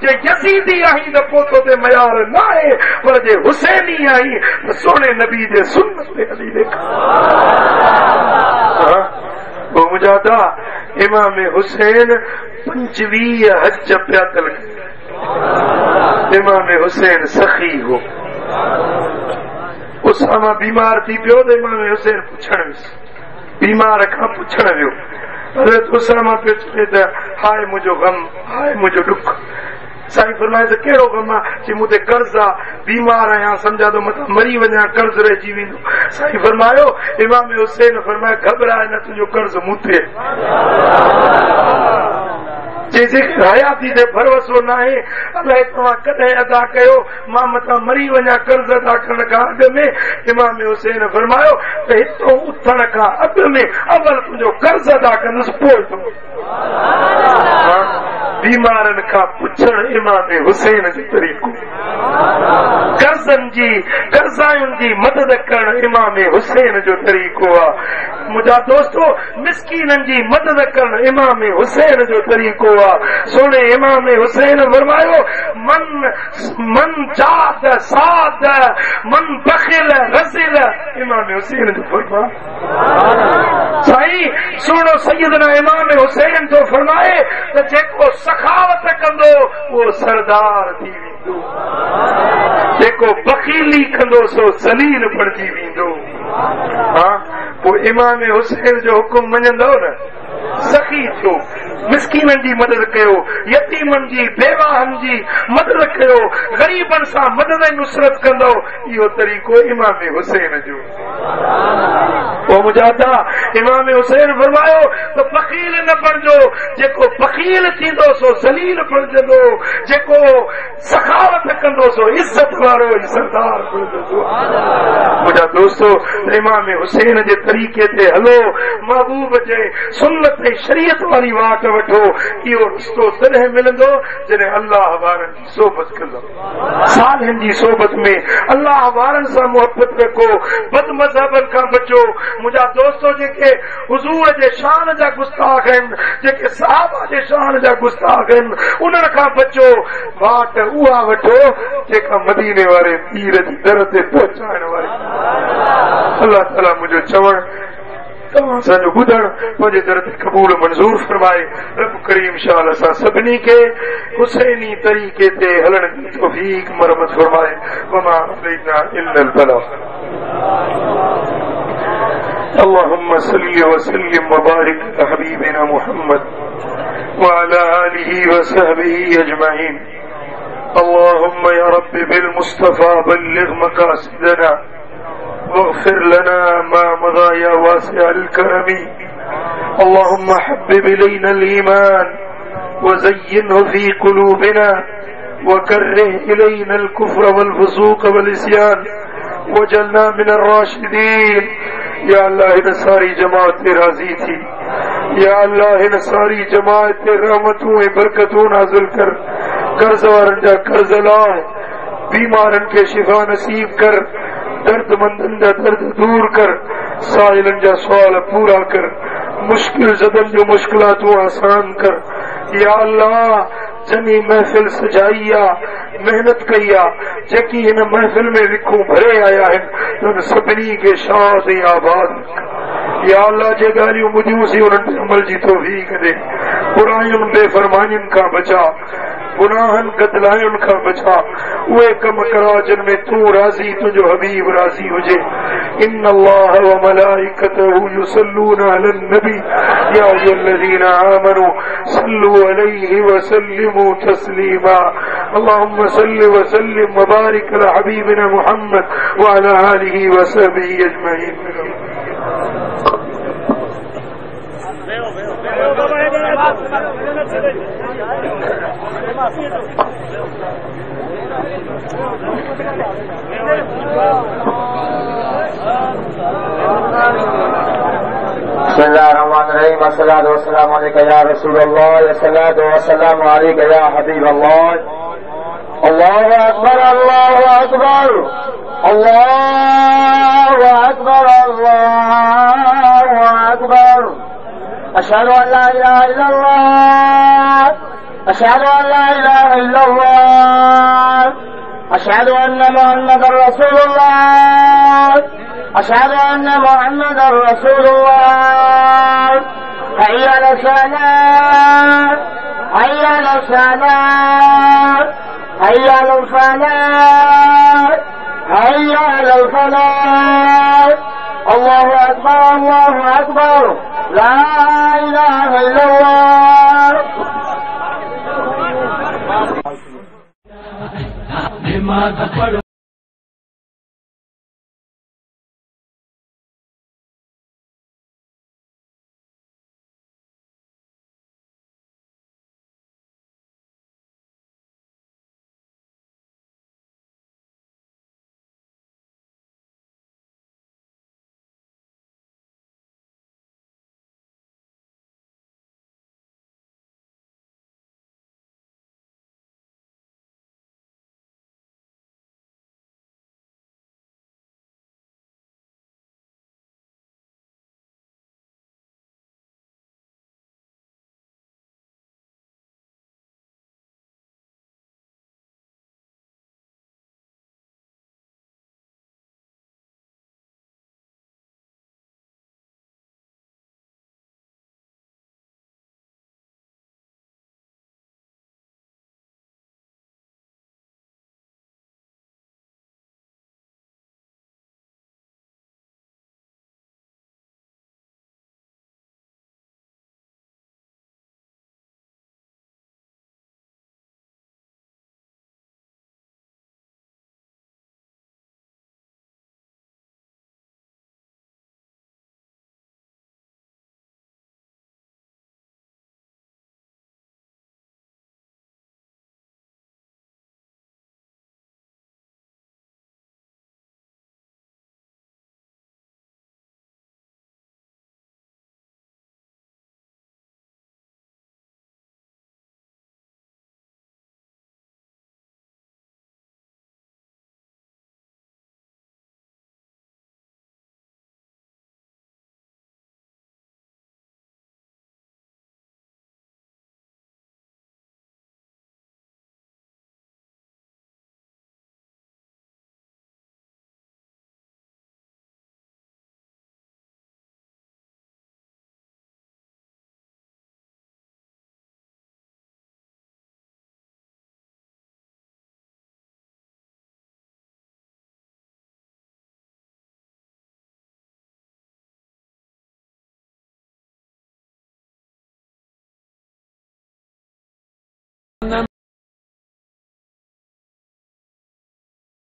जे यजीदी आई न पोतो ते मयार न आहे, पर जे हुसैनी आई तो सोने नबी जे सुन्नत ते हली देखा। वो मुझा इमाम हुसैन 25 हज पिया तलक इमाम हुसैन सखी हो। उसामा बीमार थी पियो तो इमाम हुसैन पुछण वियुसि, बीमार खां पुछण वियो। हज़रत उसामा पियो चवे त हाय मुंहिंजो गम, हाय मुंहिंजो दुख। साईं फरमाए त कहिड़ो गम आहे? चई मूं ते कर्ज़ आहे, बीमार आहियां, सम्झा थो मथां मरी वञा, कर्ज़ रहिजी वेंदो। साईं फरमायो, इमाम हुसैन फरमाए घबराए न, तुंहिंजो कर्ज़ मूं ते। जेके हयाती ते भरोसो न आहे, अलाए तव्हां कॾहिं अदा कयो, मां मथां मरी वञा कर्ज़ अदा करण खां अॻु में। इमाम हुसैन फरमायो त हितां उथण खां अॻु में अवल तुंहिंजो कर्ज़ अदा कंदुसि, पोइ तूं। बीमारनि खां पुछण इमाम हुसैन जो तरीक़ो, कर्ज़ायुनि जी मदद करण इमाम हुसैन जो तरीक़ो आहे। मुंहिंजा दोस्तो, मिस्कीननि जी मदद करण इमाम हुसैन जो तरीक़ो आहे। सोने इमाम हुसैन फरमायो, मन जाद साद मन बखिल रज़िल, इमाम हुसैन जो फरमा। साईं सुनो, सैयदना इमाम हुसैन तो फरमाए त जेको सखावत कंदो वो सरदार थी वेंदो, जेको बखीली कंदो सो ज़लील बणिजी वेंदो। हाँ, पोइ इमाम हुसैन जो हुकुम मञंदो न, सखी थियो, मिस्कीननि जी मदद कयो, यतीमनि जी बेवाहनि जी मदद कयो, ग़रीबनि सां मदद ऐं नुसरत कंदो, इहो तरीक़ो इमाम हुसैन जो। पोइ मुंहिंजा इमाम हुसैन फरमायो त बखील न बणिजो, जेको बखील थींदो सो ज़लील बणिजंदो, जेको सखावत कंदो सो इज़त वारो सरदार बणिजंदो। मुंहिंजा दोस्तो, इमाम हुसैन जे तरीक़े ते हलो, महबूब जे सुन्नत ऐं शरीयत वारी वाट वठो। इहो रिश्तो तॾहिं मिलंदो जॾहिं अल्लाह वारनि जी सोबत कंदो। सालिहनि जी सोबत में अल्लाह वारनि सां मुहबत रखो, बद मज़हबनि खां बचो। मुंहिंजा दोस्तो, जेके हुज़ूर जे शान जा गुस्ताख आहिनि, जेके सहाबा जे शान जा गुस्ताख आहिनि, उन्हनि खां बचो। वाट उहा वठो जेका मदीने वारे पीर जी दर ते पहुचाइण वारी। अल्लाह ताला मुंहिंजो चवण तव्हां असांजो ॿुधण पंहिंजे दर ते क़बूल मंज़ूर फरमाए। रब करीम शाह असां सभिनी खे हुसैनी तरीक़े ते हलण जी तौफ़ीक़ मरहमत फरमाए। वमा अलैना इल्लल बलाग। اللهم صل وسلم وبارك على حبيبنا محمد وعلى آله وصحبه أجمعين. اللهم يا رب بالمصطفى بلغ مقاصدنا واغفر لنا ما مضى يا واسع الكرم. اللهم حبب إلينا الإيمان وزينه في قلوبنا وكره إلينا الكفر والفسوق والعصيان وجعلنا من الراشدين. या अल्लाह हिन सारी जमात ते राज़ी थी, या अल्लाह हिन सारी जमात ते रहमतूं ऐं बरकतूं नाज़िल कर। कर्ज़ वारनि जा कर्ज़ लाइ, बीमारनि खे शिफ़ा नसीब कर, दर्दमंदनि जा दर्द दूर कर, साइलनि जा सुवाल पूरा कर, मुश्किल ज़दनि जो मुश्किलातूं आसान कर। या अल्लाह जनी महफ़िल सजाई आहे, मेहनत कई आहे, जेकी हिन महफ़िल में विखूं भरे आया आहिनि, उन सभिनी खे शाद ऐं आबाद। या अल्लाह जे ॻाल्हियूं ॿुधियूंसीं उन्हनि ते अमल जी तौफ़ीक़ ॾे। बुरायुनि बेफ़रमानियुनि खां बचा, गुनाहनि कतलायुनि खां बचा। उहे कम करा जिन में तूं राज़ी, तुंहिंजो हबीब राज़ी हुजे। إن الله وملائكته يصلون على النبي يا أيها الذين آمنوا صلوا عليه وسلموا تسليما. اللهم صل وسلم وبارك على حبيبنا محمد وعلى آله وصحبه أجمعين. बिस्मिल्लाहिर्रहमानिर्रहीम। अस्सलातु वस्सलामु अलैका या रसूलल्लाह, अस्सलातु वस्सलामु अलैका या हबीबल्लाह। अल्लाहु अकबर, अल्लाहु अकबर, अल्लाहु अकबर, अल्लाहु अकबर। अशहदु अन ला इलाहा इल्लल्लाह, अशहदु अन ला इलाहा इल्लल्लाह, अशहदु अन्न मुहम्मदर रसूलुल्लाह, अशहदु अन्न मुहम्मदर रसूलुल्लाह। हय्या अलस सलाह, हय्या अलस सलाह, حي على الفلاح حي على الفلاح الله أكبر الله أكبر لا إله إلا الله